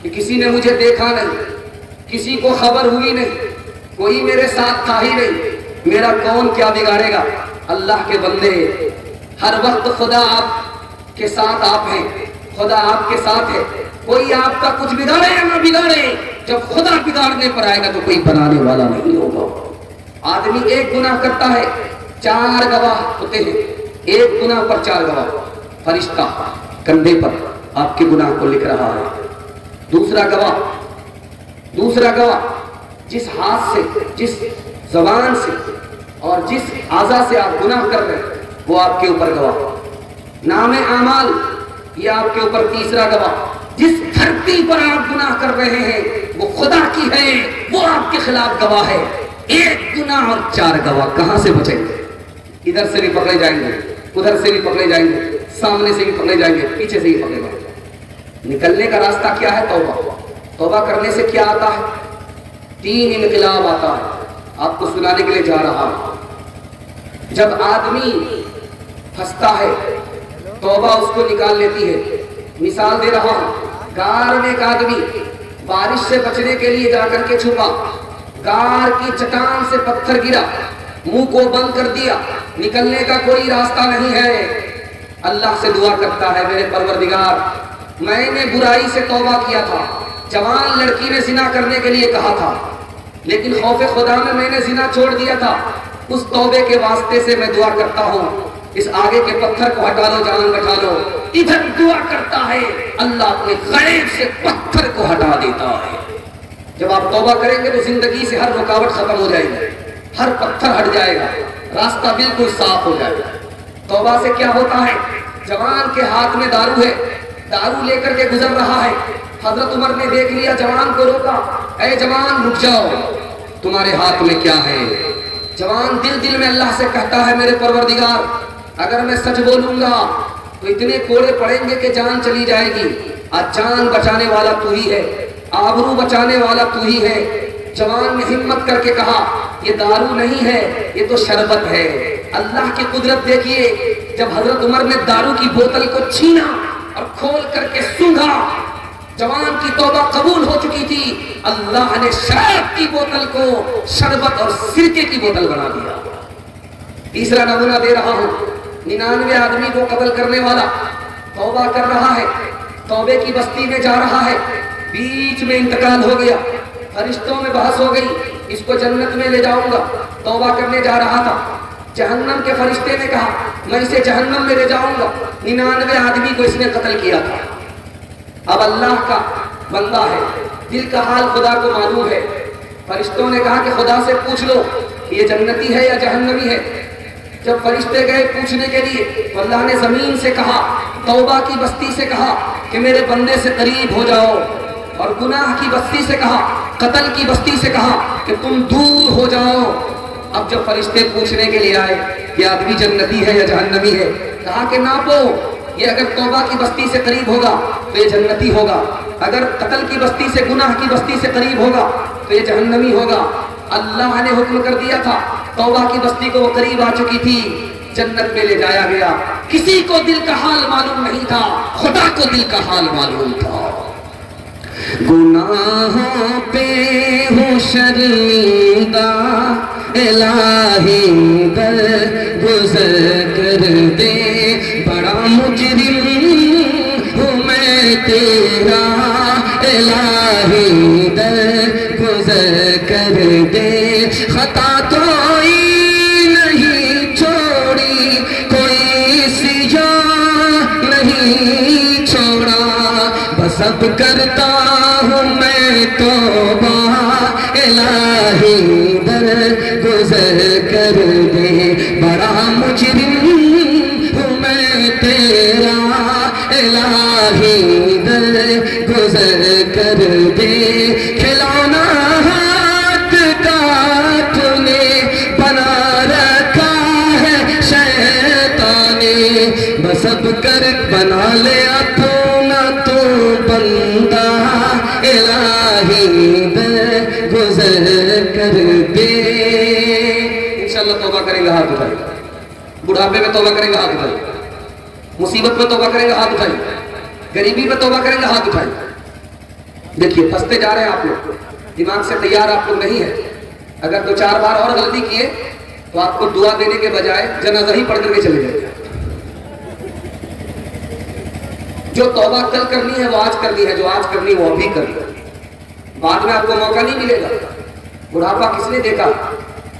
کہ کسی نے مجھے دیکھا نہیں, کسی کو خبر ہوئی نہیں, کوئی میرے ساتھ تھا ہی نہیں, میرا کون کیا بگاڑے گا. اللہ کے بندے, ہر وقت خدا آپ کے ساتھ آپ ہیں, خدا آپ کے ساتھ ہے. کوئی آپ کا کچھ بگاڑے یا نہ بگاڑے, جب خدا بگاڑنے پر آئے گا تو کوئی بنانے والا نہیں ہوگا. آدمی ایک گناہ کرتا ہے, 4 گواہ ہوتے ہیں, ایک گناہ پر 4 گواہ. فرشتہ کندھے پر آپ کے گناہ کو لکھ رہا ہے. دوسرا گواہ جس ہاتھ سے, جس زبان سے اور جس اعضاء سے آپ گناہ کر رہے ہیں وہ آپ کے اوپر گواہ. نام اعمال یہ آپ کے اوپر تیسرا گواہ. جس دھرتی پر آپ گناہ کر رہے ہیں وہ خدا کی ہے, وہ آپ کے خلاف گواہ ہے. ایک گناہ اور 4 گواہ, کہاں سے بچیں گے؟ ادھر سے بھی پکڑے جائیں گے, ادھر سے بھی پکڑے جائیں گے, سامنے سے بھی پکڑے جائیں گے, پیچھے سے بھی پکڑے جائیں گے. نکلنے کا راستہ کیا ہے؟ توبہ. توبہ کرنے سے کیا آتا ہے؟ 3 انقلاب آتا ہے. آپ کو سنانے کے لیے جا رہا ہوں. جب آدمی پھنستا ہے توبہ اس کو نکال لیتی ہے. مثال دے رہا ہوں, غار میں ایک آدمی بارش سے بچنے کے لیے جا کر کے چھپا, غار کی چٹان سے پتھر گرا, منہ کو بند کر دیا, نکلنے کا کوئی راستہ نہیں ہے. اللہ سے دعا کرتا ہے, میرے پروردگار میں نے برائی سے توبہ کیا تھا, جوان لڑکی نے زنا کرنے کے لیے کہا تھا, لیکن خوف خدا میں نے زنا چھوڑ دیا تھا. اس توبے کے واسطے سے میں دعا کرتا ہوں, اس آگے کے پتھر کو ہٹا لو, جان بچا لو. ادھر دعا کرتا ہے, اللہ اپنے غیب سے پتھر کو ہٹا دیتا ہے. جب آپ توبہ کریں گے تو زندگی سے ہر رکاوٹ ختم ہو جائے گی, ہر پتھر ہٹ جائے گا, راستہ بالکل صاف ہو جائے گا. توبہ سے کیا ہوتا ہے؟ جوان کے ہاتھ میں دارو ہے, دارو لے کر کے گزر رہا ہے. حضرت عمر نے دیکھ لیا, جوان کو روکا, اے جوان رک جاؤ, تمہارے ہاتھ میں کیا ہے؟ جوان دل میں اللہ سے کہتا ہے, میرے پروردگار اگر میں سچ بولوں گا تو اتنے کوڑے پڑیں گے کہ جان چلی جائے گی. آج جان بچانے والا تو ہی ہے, آبرو بچانے والا تو ہی ہے. جوان نے ہمت کر کے کہا, یہ دارو نہیں ہے, یہ تو شربت ہے. اللہ کی قدرت دیکھیے, جب حضرت عمر نے دارو کی بوتل کو چھینا اور کھول کر کے سونگھا, جوان کی توبہ قبول ہو چکی تھی. اللہ نے شراب کی بوتل کو شربت اور سرکے کی بوتل بنا دیا. تیسرا نمونہ دے رہا ہوں, 99 آدمی کو قتل کرنے والا توبہ کر رہا ہے, توبے کی بستی میں جا رہا ہے, بیچ میں انتقال ہو گیا, فرشتوں میں بحث ہو گئی, اس کو جنت میں لے جاؤں گا، توبہ کرنے جا رہا تھا، جہنم کے فرشتے نے کہا میں اسے جہنم میں لے جاؤں گا، 99 آدمی کو اس نے قتل کیا تھا۔ اب اللہ کا بندہ ہے، دل کا حال خدا کو معلوم ہے، فرشتوں نے کہا کہ خدا سے پوچھ لو یہ جنتی ہے یا جہنمی ہے۔ جب فرشتے گئے پوچھنے کے لیے تو اللہ نے زمین سے کہا، توبہ کی بستی سے کہا کہ میرے بندے سے قریب ہو جاؤ، اور گناہ کی بستی سے کہا، قتل کی بستی سے کہا کہ تم دور ہو جاؤ۔ اب جب فرشتے پوچھنے کے لیے آئے کہ آدمی جنتی ہے یا جہنمی ہے، کہا کہ ناپو، یہ اگر توبہ کی بستی سے قریب ہوگا تو یہ جنتی ہوگا، اگر قتل کی بستی سے، گناہ کی بستی سے قریب ہوگا تو یہ جہنمی ہوگا۔ اللہ نے حکم کر دیا تھا، توبہ کی بستی کو وہ قریب آ چکی تھی، جنت میں لے جایا گیا۔ کسی کو دل کا حال معلوم نہیں تھا، خدا کو دل کا حال معلوم تھا۔ گناہوں پہ ہوں شرمندہ، الہی درگزر کر دے، بڑا مجرم ہوں میں تیرا، الہی درگزر کر دے، خطا کوئی نہیں چھوڑی، کوئی سیاہ نہیں چھوڑا، بس اب کرتا ہوں میں توبہ، الہی درگزر کر دے، بڑا مجرم ہوں میں تیرا، الہی درگزر کر دے۔ کھلونا ہاتھ کا تو نے بنا رکھا ہے شیطان نے، بس اب کر بنا لے اپنا تو بندہ، الہی درگزر کر دے۔ انشاءاللہ توبہ کریں گے ہاتھ اٹھائیں، بڑھاپے میں توبہ کریں گے ہاتھ اٹھائیں، مصیبت میں توبہ کریں گے ہاتھ اٹھائیں، غریبی میں توبہ کریں گے ہاتھ اٹھائیں۔ دیکھیے پھنستے جا رہے ہیں آپ لوگ، دماغ سے تیار آپ لوگ نہیں ہیں۔ اگر 2-4 بار اور غلطی کیے تو آپ کو دعا دینے کے بجائے جنازہ ہی پڑھ کر کے چلے جائیں۔ جو توبہ کل کرنی ہے وہ آج کرنی ہے، جو آج کرنی ہے وہ ابھی کرنی ہے، بعد میں آپ کو موقع نہیں ملے گا۔ بڑھاپا کس نے دیکھا؟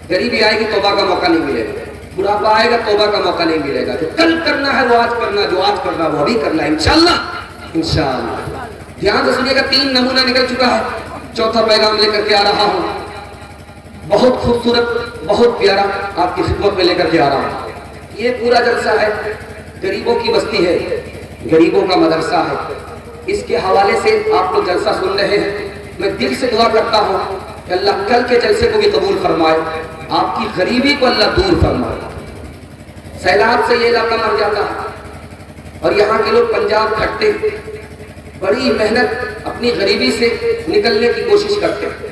غریبی آئے گی توبہ کا موقع نہیں ملے گا، بڑھاپا آئے گا توبہ کا موقع نہیں ملے گا۔ جو کل کرنا ہے وہ آج کرنا، جو آج کرنا ہے وہ ابھی کرنا ہے، انشاءاللہ انشاءاللہ۔ دھیان سے سنیے گا، 3 نمونہ نکل چکا ہے، 4تھا پیغام لے کر کے آ رہا ہوں، بہت خوبصورت، بہت پیارا آپ کی خدمت میں لے کر کے آ رہا ہوں۔ یہ پورا جلسہ ہے، غریبوں کی بستی ہے، غریبوں کا مدرسہ ہے، اس کے حوالے سے آپ لوگ جلسہ سن رہے ہیں۔ میں دل سے دعا کرتا ہوں کہ اللہ کل کے جلسے کو بھی قبول فرمائے، آپ کی غریبی کو اللہ دور فرمائے۔ سیلاب سے یہ علاقہ مر جاتا ہے اور یہاں کے لوگ پنجاب کھٹتے، بڑی محنت اپنی غریبی سے نکلنے کی کوشش کرتے ہیں۔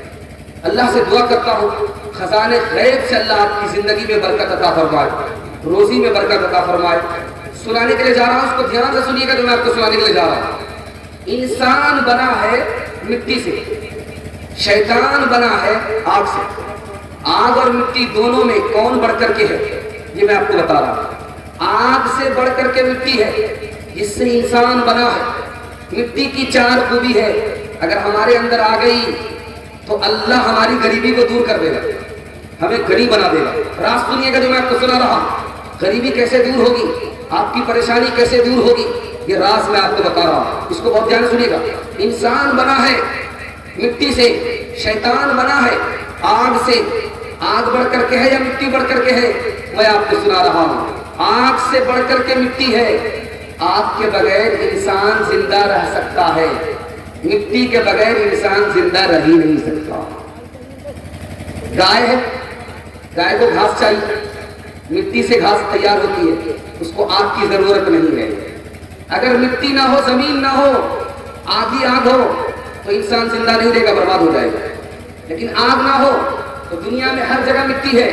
اللہ سے دعا کرتا ہوں خزانے غیب سے اللہ آپ کی زندگی میں برکت عطا فرمائے، روزی میں برکت عطا فرمائے۔ سنانے کے لیے جا رہا ہوں، اس کو دھیان سے سنیے گا جو میں آپ کو سنانے کے لیے جا رہا ہوں۔ انسان بنا ہے مٹی سے، شیطان بنا ہے آگ سے۔ آگ اور مٹی دونوں میں کون بڑھ کر کے ہے یہ میں آپ کو بتا رہا ہوں۔ آگ سے بڑھ کر کے مٹی ہے، جس سے انسان بنا ہے۔ مٹی کی 4 خوبی ہے، اگر ہمارے اندر آ گئی تو اللہ ہماری غریبی کو دور کر دے گا، ہمیں غریب بنا دے گا۔ راز سنیے گا جو میں آپ کو سنا رہا ہوں، غریبی کیسے دور ہوگی، آپ کی پریشانی کیسے دور ہوگی، یہ راز میں آپ کو بتا رہا ہوں، اس کو بہت دھیان سے سنیے گا۔ انسان بنا ہے مٹی سے، شیطان بنا ہے آگ سے۔ آگ بڑھ کر کے ہے یا مٹی بڑھ کر کے ہے؟ میں آپ کو سنا رہا ہوں، آگ سے بڑھ کر کے مٹی ہے۔ آگ کے بغیر انسان زندہ رہ سکتا ہے، مٹی کے بغیر انسان زندہ رہ ہی نہیں سکتا۔ گائے ہے، گائے کو گھاس چاہیے، مٹی سے گھاس تیار ہوتی ہے، اس کو آگ کی ضرورت نہیں ہے۔ اگر مٹی نہ ہو، زمین نہ ہو، آگ ہی آگ ہو تو انسان زندہ نہیں رہے گا، برباد ہو جائے گا۔ لیکن آگ نہ ہو تو دنیا میں ہر جگہ مٹی ہے،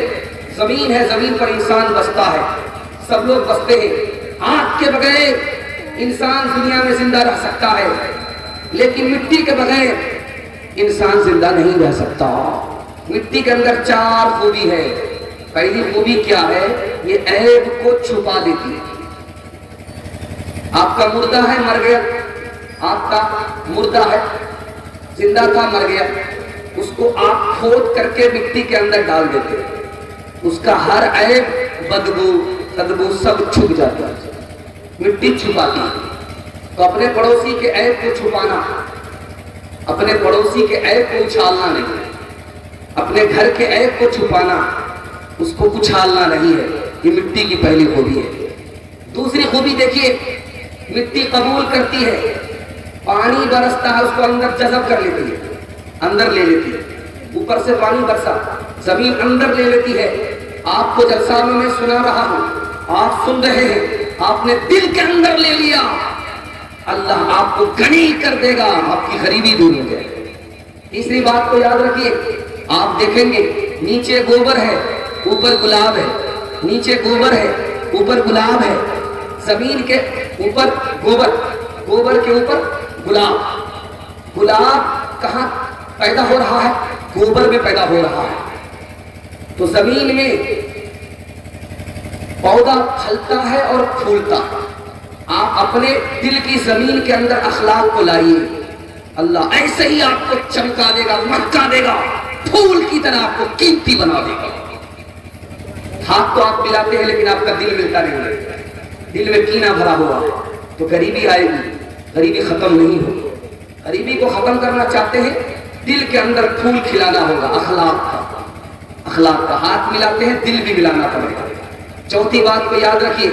زمین ہے، زمین پر انسان بستا ہے، سب لوگ بستے ہیں۔ آگ کے بغیر انسان دنیا میں زندہ رہ سکتا ہے، لیکن مٹی کے بغیر انسان زندہ نہیں رہ سکتا۔ مٹی کے اندر 4 خوبی ہے۔ پہلی خوبی کیا ہے؟ یہ عیب کو چھپا دیتی ہے۔ آپ کا مردہ ہے، مر گیا، آپ کا مردہ ہے، زندہ تھا، مر گیا، اس کو آپ کھود کر کے مٹی کے اندر ڈال دیتے ہیں، اس کا ہر عیب، بدبو، بدبو سب چھپ جاتا ہے، مٹی چھپاتی ہے۔ تو اپنے پڑوسی کے عیب کو چھپانا، اپنے پڑوسی کے عیب کو اچھالنا نہیں، اپنے گھر کے عیب کو چھپانا، اس کو اچھالنا نہیں ہے، یہ مٹی کی پہلی خوبی ہے۔ دوسری خوبی دیکھیے، مٹی قبول کرتی ہے، پانی برستا ہے اس کو اندر جذب کر لیتی ہے، اندر لے لیتی ہے، اوپر سے پانی برسا زمین اندر لے لیتی ہے۔ آپ کو جلسہ میں سنا رہا ہوں، آپ سن رہے ہیں، آپ نے دل کے اندر لے لیا، اللہ آپ کو غنی کر دے گا، آپ کی غریبی دور ہو جائے گی۔ تیسری بات کو یاد رکھیے، آپ دیکھیں گے نیچے گوبر ہے اوپر گلاب ہے، نیچے گوبر ہے اوپر گلاب ہے، زمین کے اوپر گوبر، گوبر کے اوپر گلاب۔ گلاب کہاں پیدا ہو رہا ہے؟ گوبر میں پیدا ہو رہا ہے۔ تو زمین میں پودا پھلتا ہے اور پھولتا ہے۔ آپ اپنے دل کی زمین کے اندر اخلاق کو لائیے، اللہ ایسے ہی آپ کو چمکا دے گا، مہکا دے گا، پھول کی طرح آپ کو قیمتی بنا دے گا۔ ہاتھ تو آپ ملاتے ہیں لیکن آپ کا دل ملتا نہیں ہے، دل میں کینہ بھرا ہوا ہے، تو غریبی آئے گی، غریبی ختم نہیں ہوگی۔ غریبی کو ختم کرنا چاہتے ہیں، دل کے اندر پھول کھلانا ہوگا، اخلاق کا، اخلاق کا۔ ہاتھ ملاتے ہیں، دل بھی ملانا پڑے گا۔ چوتھی بات کو یاد رکھیے،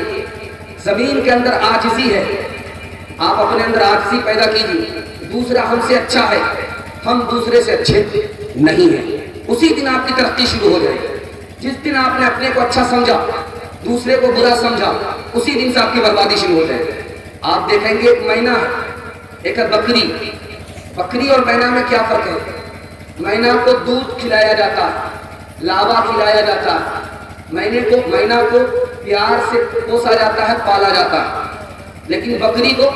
زمین کے اندر عاجزی ہے، آپ اپنے اندر عاجزی پیدا کیجیے۔ دوسرا ہم سے اچھا ہے، ہم دوسرے سے اچھے نہیں ہیں، اسی دن آپ کی ترقی شروع ہو جائے گی۔ جس دن آپ نے اپنے کو اچھا سمجھا، دوسرے کو برا سمجھا، اسی دن سے آپ کی بربادی شروع ہو جائے گی۔ آپ دیکھیں گے ایک مینا ہے، ایک ہے بکری۔ بکری اور مینا میں کیا فرق ہے؟ مینا کو دودھ کھلایا جاتا ہے، لاوا کھلایا جاتا ہے، مینا کو پیار سے پوسا جاتا ہے، پالا جاتا ہے، لیکن بکری کو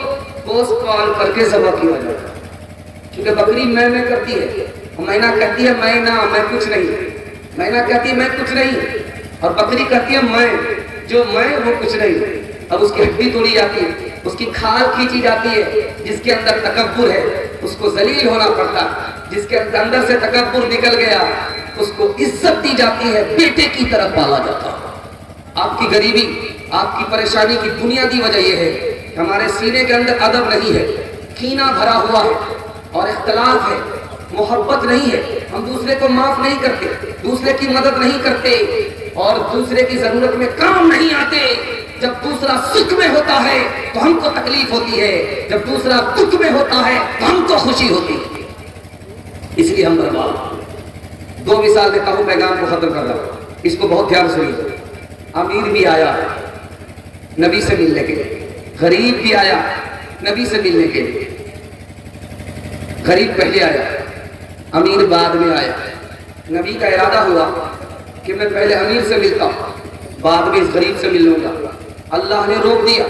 پوس پال کر کے ذبح کیا جاتا ہے، کیونکہ بکری میں کرتی ہے، اور مینا کہتی ہے میں کچھ نہیں، مینا کہتی ہے میں کچھ نہیں، اور بکری کہتی ہے میں وہ کچھ نہیں۔ اب اس کی ہڈی توڑی جاتی ہے، اس کی کھال کھینچی جاتی ہے، جس کے اندر تکبر ہے اس کو ذلیل ہونا پڑتا ہے، جس کے اندر سے تکبر نکل گیا اس کو عزت دی جاتی ہے، بیٹے کی طرح پالا جاتا ہے۔ آپ کی غریبی، آپ کی پریشانی کی بنیادی وجہ یہ ہے کہ ہمارے سینے کے اندر ادب نہیں ہے، کینہ بھرا ہوا ہے اور اختلاف ہے، محبت نہیں ہے، ہم دوسرے کو معاف نہیں کرتے، دوسرے کی مدد نہیں کرتے، اور دوسرے کی ضرورت میں کام نہیں آتے۔ جب دوسرا سکھ میں ہوتا ہے تو ہم کو تکلیف ہوتی ہے، جب دوسرا دکھ میں ہوتا ہے تو ہم کو خوشی ہوتی ہے، اس لیے ہم برباد۔ دو مثال دیتا ہوں، پیغام کو ختم کر رہا ہوں، اس کو بہت دھیان سنیے۔ امیر بھی آیا نبی سے ملنے کے لیے، غریب بھی آیا نبی سے ملنے کے لیے۔ غریب پہلے آیا، امیر بعد میں آیا۔ نبی کا ارادہ ہوا کہ میں پہلے امیر سے ملتا ہوں، بعد میں اس غریب سے ملوں گا۔ اللہ نے روک دیا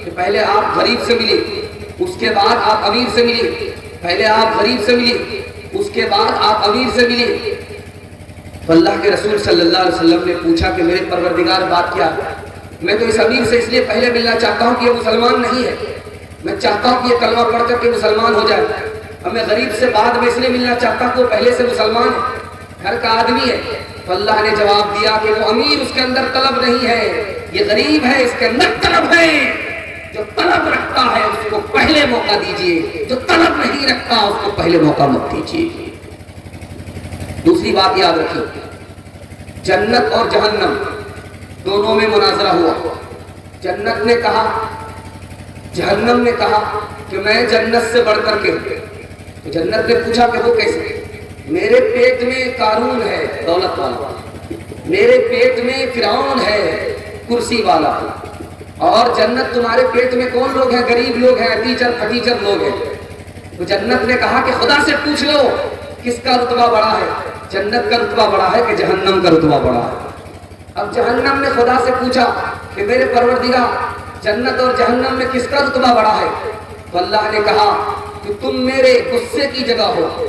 کہ پہلے آپ غریب سے ملے، اس کے بعد آپ امیر سے ملے، پہلے آپ غریب سے ملے، اس کے بعد آپ امیر سے ملے۔ تو اللہ کے رسول صلی اللہ علیہ وسلم نے پوچھا کہ میرے پروردگار بات کیا ہے؟ میں تو اس امیر سے اس لیے پہلے ملنا چاہتا ہوں کہ یہ مسلمان نہیں ہے، میں چاہتا ہوں کہ یہ کلمہ پڑھ کر کے مسلمان ہو جائے، اور میں غریب سے بعد میں اس لیے ملنا چاہتا ہوں کہ وہ پہلے سے مسلمان ہے، گھر کا آدمی ہے۔ تو اللہ نے جواب دیا کہ وہ امیر اس کے اندر طلب نہیں ہے، یہ غریب ہے اس کے اندر طلب ہے۔ جو طلب رکھتا ہے اس کو پہلے موقع دیجیے، جو طلب نہیں رکھتا اس کو پہلے موقع مت دیجیے۔ دوسری بات یاد رکھیے، جنت اور جہنم دونوں میں مناظرہ ہوا۔ جنت نے کہا، جہنم نے کہا کہ میں جنت سے بڑھ کر کے ہوں۔ تو جنت نے پوچھا کہ وہ کیسے؟ میرے پیٹ میں قارون ہے دولت والا، میرے پیٹ میں فرعون ہے کرسی والا، اور جنت تمہارے پیٹ میں کون لوگ ہیں؟ غریب لوگ ہیں، ٹیچر پھٹیچر لوگ ہیں۔ تو جنت نے کہا کہ خدا سے پوچھ لو کس کا رتبہ بڑا ہے؟ جنت کا رتبہ بڑا ہے کہ جہنم کا رتبہ بڑا ہے؟ اب جہنم نے خدا سے پوچھا کہ میرے پروردگار جنت اور جہنم میں کس کا رتبہ بڑا ہے؟ تو اللہ نے کہا کہ تم میرے غصے کی جگہ ہو،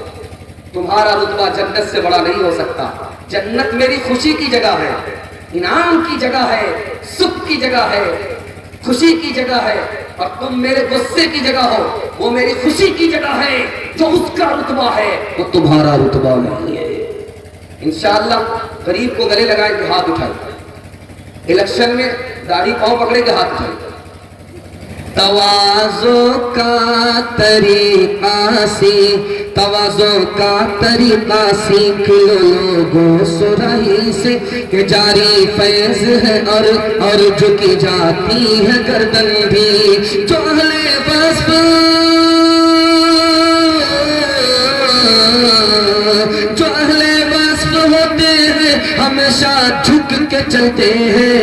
تمہارا رتبہ جنت سے بڑا نہیں ہو سکتا۔ جنت میری خوشی کی جگہ ہے، انعام کی جگہ ہے، سکھ کی جگہ ہے، خوشی کی جگہ ہے، اور تم میرے غصے کی جگہ ہو، وہ میری خوشی کی جگہ ہے. جو اس کا رتبہ ہے وہ تمہارا رتبہ نہیں ہے. انشاءاللہ غریب کو گلے لگائیں کہ ہاتھ اٹھائیں، الیکشن میں داڑھی پاؤں پکڑے کے ہاتھ اٹھائیں. تواضع کا طریقہ سیکھ لو لوگوں سراہی سے کہ جاری فیض ہے اور جھکی جاتی ہے گردن بھی. جو اہل وصف ہوتے ہیں ہمیشہ جھک کے چلتے ہیں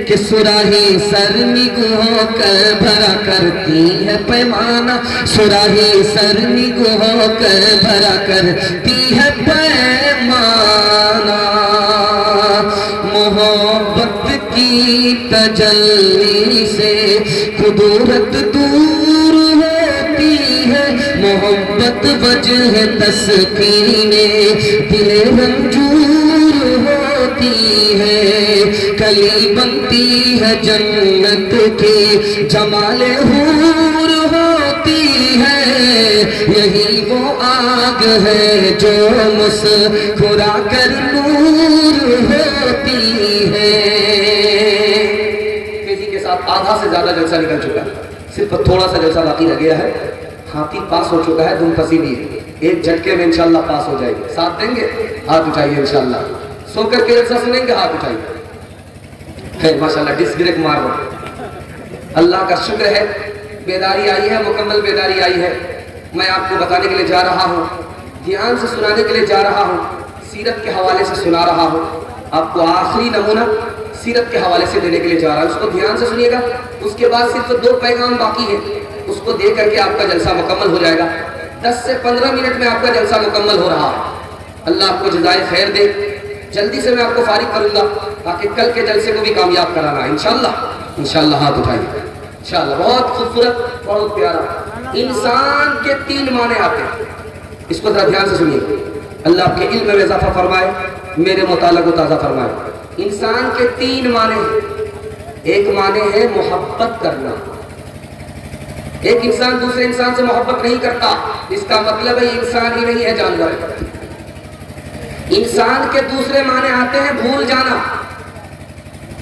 کہ سراہی سر نگہوں کر بھرا کرتی ہے پیمانہ. سراہی سر نگہوں کر بھرا کرتی ہے پیمانہ. محبت کی تجلی سے قدرت دور ہوتی ہے. محبت وجہ تسکین دل رنجور ہوتی ہے. کلی بنتی ہے جنت کی جمال حور ہوتی ہے. یہی وہ آگ ہے جو مسکرا کر نور ہوتی ہے. تیزی کے ساتھ آدھا سے زیادہ جلسہ نکل چکا ہے، صرف تھوڑا سا جلسہ باقی رہ گیا ہے. ہاتھی پاس ہو چکا ہے، دم پسینی ہے، ایک جھٹکے میں انشاءاللہ پاس ہو جائے گی. ساتھ دیں گے؟ ہاتھ اٹھائیے. انشاءاللہ سو کر کے جلسہ سنیں گے، ہاتھ اٹھائیے. خیر ماشاءاللہ ڈس بریک مار رہا. اللہ کا شکر ہے بیداری آئی ہے، مکمل بیداری آئی ہے. میں آپ کو بتانے کے لیے جا رہا ہوں، دھیان سے سنانے کے لیے جا رہا ہوں، سیرت کے حوالے سے سنا رہا ہوں. آپ کو آخری نمونہ سیرت کے حوالے سے دینے کے لیے جا رہا ہوں. اس کو دھیان سے سنیے گا. اس کے بعد صرف 2 پیغام باقی ہیں، اس کو دے کر کے آپ کا جلسہ مکمل ہو جائے گا. 10 سے 15 منٹ میں آپ کا جلسہ مکمل ہو رہا ہے. اللہ آپ کو جزائے خیر دے. جلدی سے میں آپ کو فارغ کروں گا تاکہ کل کے جلسے کو بھی کامیاب کرانا ہے انشاءاللہ. انشاءاللہ ہاتھ اٹھائیے. انشاءاللہ بہت خوبصورت، بہت پیارا. انسان کے 3 معنی آتے ہیں، اس کو ذرا دھیان سے سنیے. اللہ آپ کے علم میں اضافہ فرمائے، میرے مطالعہ کو تازہ فرمائے. انسان کے 3 معنی ہیں. ایک معنی ہے محبت کرنا. ایک انسان دوسرے انسان سے محبت نہیں کرتا، اس کا مطلب ہے انسان ہی نہیں ہے، جانور ہے. انسان کے دوسرے معنی آتے ہیں بھول جانا.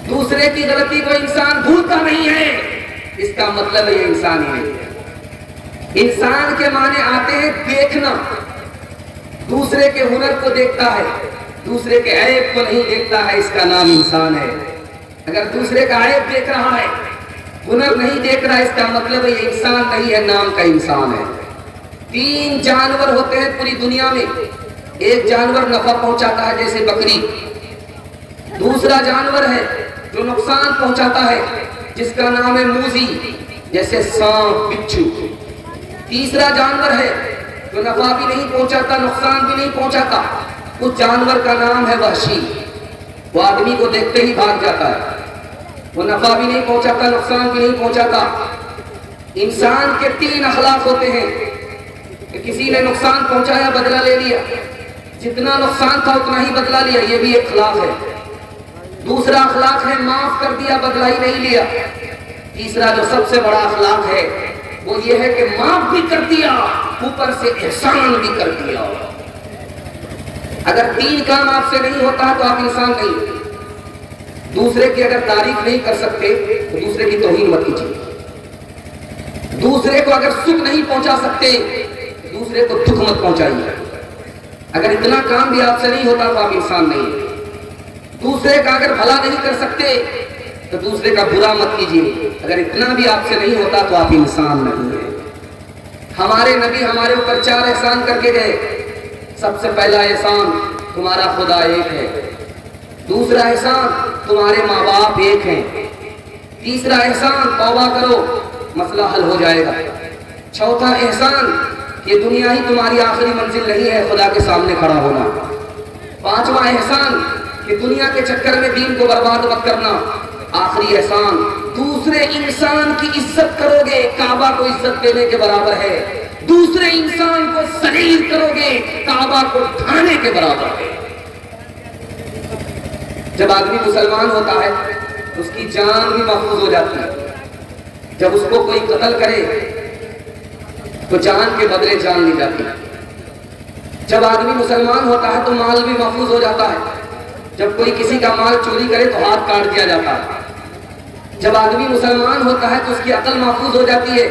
دوسرے کی غلطی کو انسان بھولتا نہیں ہے، اس کا مطلب ہے یہ انسان ہی نہیں ہے. انسان کے معنی آتے ہیں دیکھنا. دوسرے کے ہنر کو دیکھتا ہے، دوسرے کے عیب کو نہیں دیکھتا ہے، اس کا نام انسان ہے. اگر دوسرے کا عیب دیکھ رہا ہے، ہنر نہیں دیکھ رہا ہے، اس کا مطلب ہے یہ انسان نہیں ہے، نام کا انسان ہے. 3 جانور ہوتے ہیں پوری دنیا میں. ایک جانور نفع پہنچاتا ہے جیسے بکری. دوسرا جانور ہے جو نقصان پہنچاتا ہے جس کا نام ہے موذی جیسے سانپ بچھو. تیسرا جانور ہے جو نفع بھی نہیں پہنچاتا، نقصان بھی نہیں پہنچاتا. اس جانور کا نام ہے وحشی. وہ آدمی کو دیکھتے ہی بھاگ جاتا ہے، وہ نفع بھی نہیں پہنچاتا، نقصان بھی نہیں پہنچاتا. انسان کے 3 اخلاق ہوتے ہیں کہ کسی نے نقصان پہنچایا، بدلہ لے لیا، جتنا نقصان تھا اتنا ہی بدلہ لیا، یہ بھی ایک اخلاق ہے. دوسرا اخلاق ہے معاف کر دیا، بدلہ ہی نہیں لیا. تیسرا جو سب سے بڑا اخلاق ہے وہ یہ ہے کہ معاف بھی کر دیا، اوپر سے احسان بھی کر دیا. اگر 3 کام آپ سے نہیں ہوتا تو آپ انسان نہیں. دوسرے کی اگر تعریف نہیں کر سکتے تو دوسرے کی توہین مت کیجیے. دوسرے کو اگر سکھ نہیں پہنچا سکتے دوسرے کو دکھ مت پہنچائیے. اگر اتنا کام بھی آپ سے نہیں ہوتا تو آپ انسان نہیں. دوسرے کا اگر بھلا نہیں کر سکتے تو دوسرے کا برا مت کیجیے. اگر اتنا بھی آپ سے نہیں ہوتا تو آپ انسان نہیں ہیں. ہمارے نبی ہمارے اوپر 4 احسان کر کے گئے. سب سے پہلا احسان تمہارا خدا ایک ہے. دوسرا احسان تمہارے ماں باپ ایک ہیں. تیسرا احسان توبہ کرو مسئلہ حل ہو جائے گا. چوتھا احسان یہ دنیا ہی تمہاری آخری منزل نہیں ہے، خدا کے سامنے کھڑا ہونا. پانچواں احسان کہ دنیا کے چکر میں دین کو برباد مت کرنا. آخری احسان دوسرے انسان کی عزت کرو گے، کعبہ کو عزت دینے کے برابر ہے. دوسرے انسان کو ذلیل کرو گے، کعبہ کو ڈھانے کے برابر ہے. جب آدمی مسلمان ہوتا ہے اس کی جان بھی محفوظ ہو جاتی ہے. جب اس کو کوئی قتل کرے تو جان کے بدلے جان لی جاتی ہے. جب آدمی مسلمان ہوتا ہے تو مال بھی محفوظ ہو جاتا ہے. جب کوئی کسی کا مال چوری کرے تو ہاتھ کاٹ دیا جاتا ہے. جب آدمی مسلمان ہوتا ہے تو اس کی عقل محفوظ ہو جاتی ہے،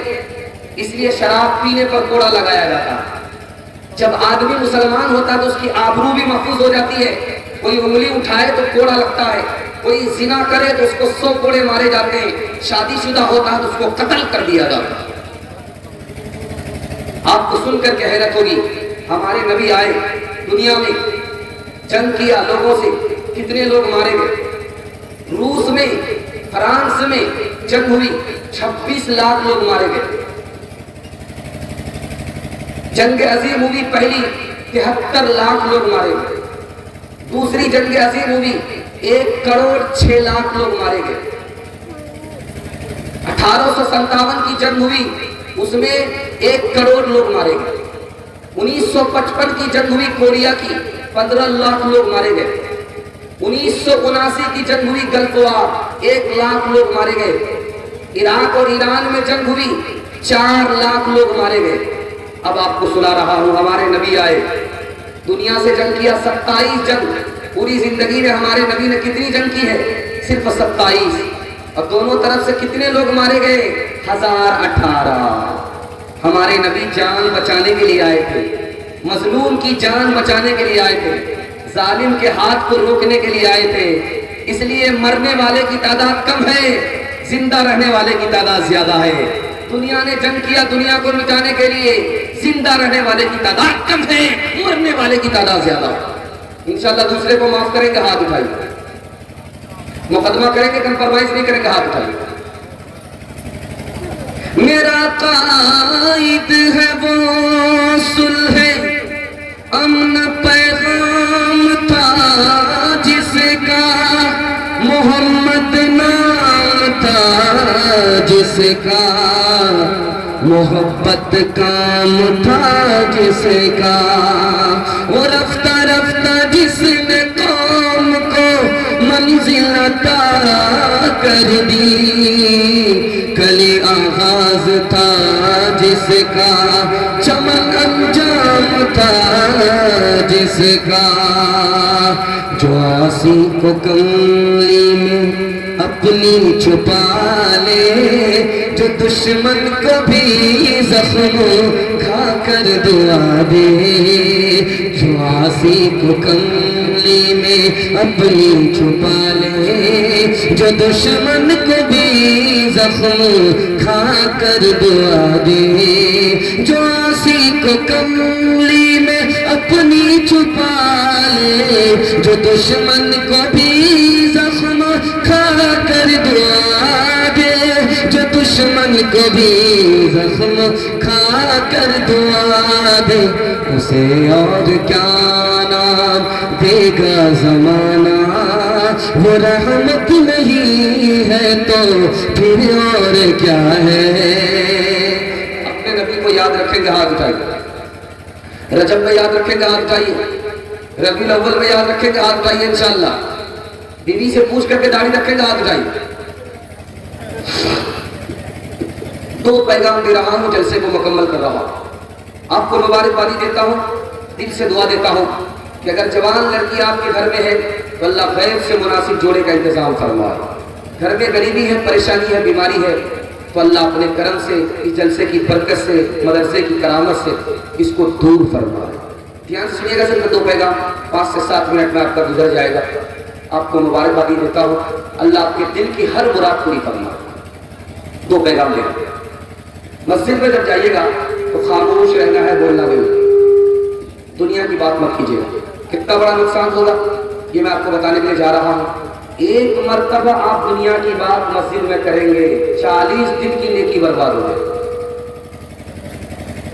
اس لیے شراب پینے پر کوڑا لگایا جاتا ہے. جب آدمی مسلمان ہوتا ہے تو اس کی آبرو بھی محفوظ ہو جاتی ہے. کوئی انگلی اٹھائے تو کوڑا لگتا ہے، کوئی زنا کرے تو اس کو 100 کوڑے مارے جاتے ہیں، شادی شدہ ہوتا ہے تو اس کو قتل کر دیا جاتا ہے. آپ کو سن کر کے حیرت ہوگی، ہمارے نبی آئے دنیا میں، جنگ کیا لوگوں سے، کتنے لوگ مارے گئے. روس میں، فرانس میں جنگ ہوئی، 26 لاکھ لوگ مارے گئے. جنگ عظیم ہوئی پہلی، 73 لاکھ لوگ مارے گئے. دوسری جنگ عظیم ہوئی، 1 کروڑ 6 لاکھ لوگ مارے گئے. 1857 کی جنگ ہوئی، اس میں 1 کروڑ لوگ مارے گئے. 1955 کی جنگ ہوئی کوریا کی، 15 لاکھ لوگ مارے گئے. 1979 کی جنگ ہوئی گلف وار، 1 لاکھ لوگ مارے گئے. عراق اور ایران میں جنگ ہوئی، 4 لاکھ لوگ مارے گئے. اب آپ کو سنا رہا ہوں، ہمارے نبی آئے دنیا سے جنگ کیا 27 جنگ. پوری زندگی میں ہمارے نبی نے کتنی جنگ کی ہے؟ صرف 27. اور دونوں طرف سے کتنے لوگ مارے گئے؟ 1018. ہمارے نبی جان بچانے کے لیے آئے تھے، مظلوم کی جان بچانے کے لیے آئے تھے، ظالم کے ہاتھ کو روکنے کے لیے آئے تھے. اس لیے مرنے والے کی تعداد کم ہے، زندہ رہنے والے کی تعداد زیادہ ہے. دنیا نے جنگ کیا دنیا کو مٹانے کے لیے، زندہ رہنے والے کی تعداد کم ہے، مرنے والے کی تعداد زیادہ ہے. انشاءاللہ دوسرے کو معاف کریں گے، ہاتھ اٹھائیے. مقدمہ کریں گے، کمپرومائز نہیں کریں گے، ہاتھ اٹھائیے. میرا قائد ہے وہ صلح امن پیغام تھا جس کا محمد نام تھا، جس کا محبت کام تھا، جس کا وہ رفتہ رفتہ جس نے قوم کو منزل عطا کر دی، کلی آغاز تھا جس کا، چمن انجام تھا جس کا. جو آسی کو کملی میں اپنی چھپا لے، جو دشمن کو بھی زخم کھا کر دعا دے، جو آسی کو کملی میں اپنی چھپا لے، جو دشمن کو بھی زخم کھا کر دعا دے، جو آسی کو کملی میں اپنی چھپا لے، جو دشمن کو بھی زخم کھا کر دعا دے، جو دشمن کو بھی زخم کھا کر دعا دے، اسے اور کیا نام دے گا زمانہ. وہ رحمت نہیں ہے تو پھر اور کیا ہے. اپنے نبی کو یاد رکھیں گے، ہاتھ اٹھائیے. رجب میں یاد رکھیں گے، ہاتھ اٹھائیے. ربیع الاول میں یاد رکھیں گے، ہاتھ اٹھائیے انشاءاللہ. بیوی سے پوچھ کر کے داڑھی رکھیں گے، ہاتھ اٹھائیے. 2 پیغام دے رہا ہوں، جلسے کو مکمل کر رہا ہوں. آپ کو مبارکبادی دیتا ہوں، دل سے دعا دیتا ہوں کہ اگر جوان لڑکی آپ کے گھر میں ہے تو اللہ خیر سے مناسب جوڑے کا انتظام فرمائے. گھر میں غریبی ہے، پریشانی ہے، بیماری ہے تو اللہ اپنے کرم سے، اس جلسے کی برکت سے، مدرسے کی کرامت سے اس کو دور فرمائے. دھیان سے سنیے گا، صرف 2 پیغام 5 سے 7 منٹ میں آپ کا گزر جائے گا. آپ کو مبارکبادی دیتا ہوں، اللہ آپ کے دل کی ہر مراد پوری فرمائے. 2 پیغام لے. مسجد میں جب جائیے گا تو خاموش رہنا ہے، بولنا نہیں. دنیا کی بات مت کیجیے گا، کتنا بڑا نقصان ہوگا یہ میں آپ کو بتانے کے لیے جا رہا ہوں. 1 مرتبہ آپ دنیا کی بات مسجد میں کریں گے، 40 دن کی نیکی برباد ہو جائے.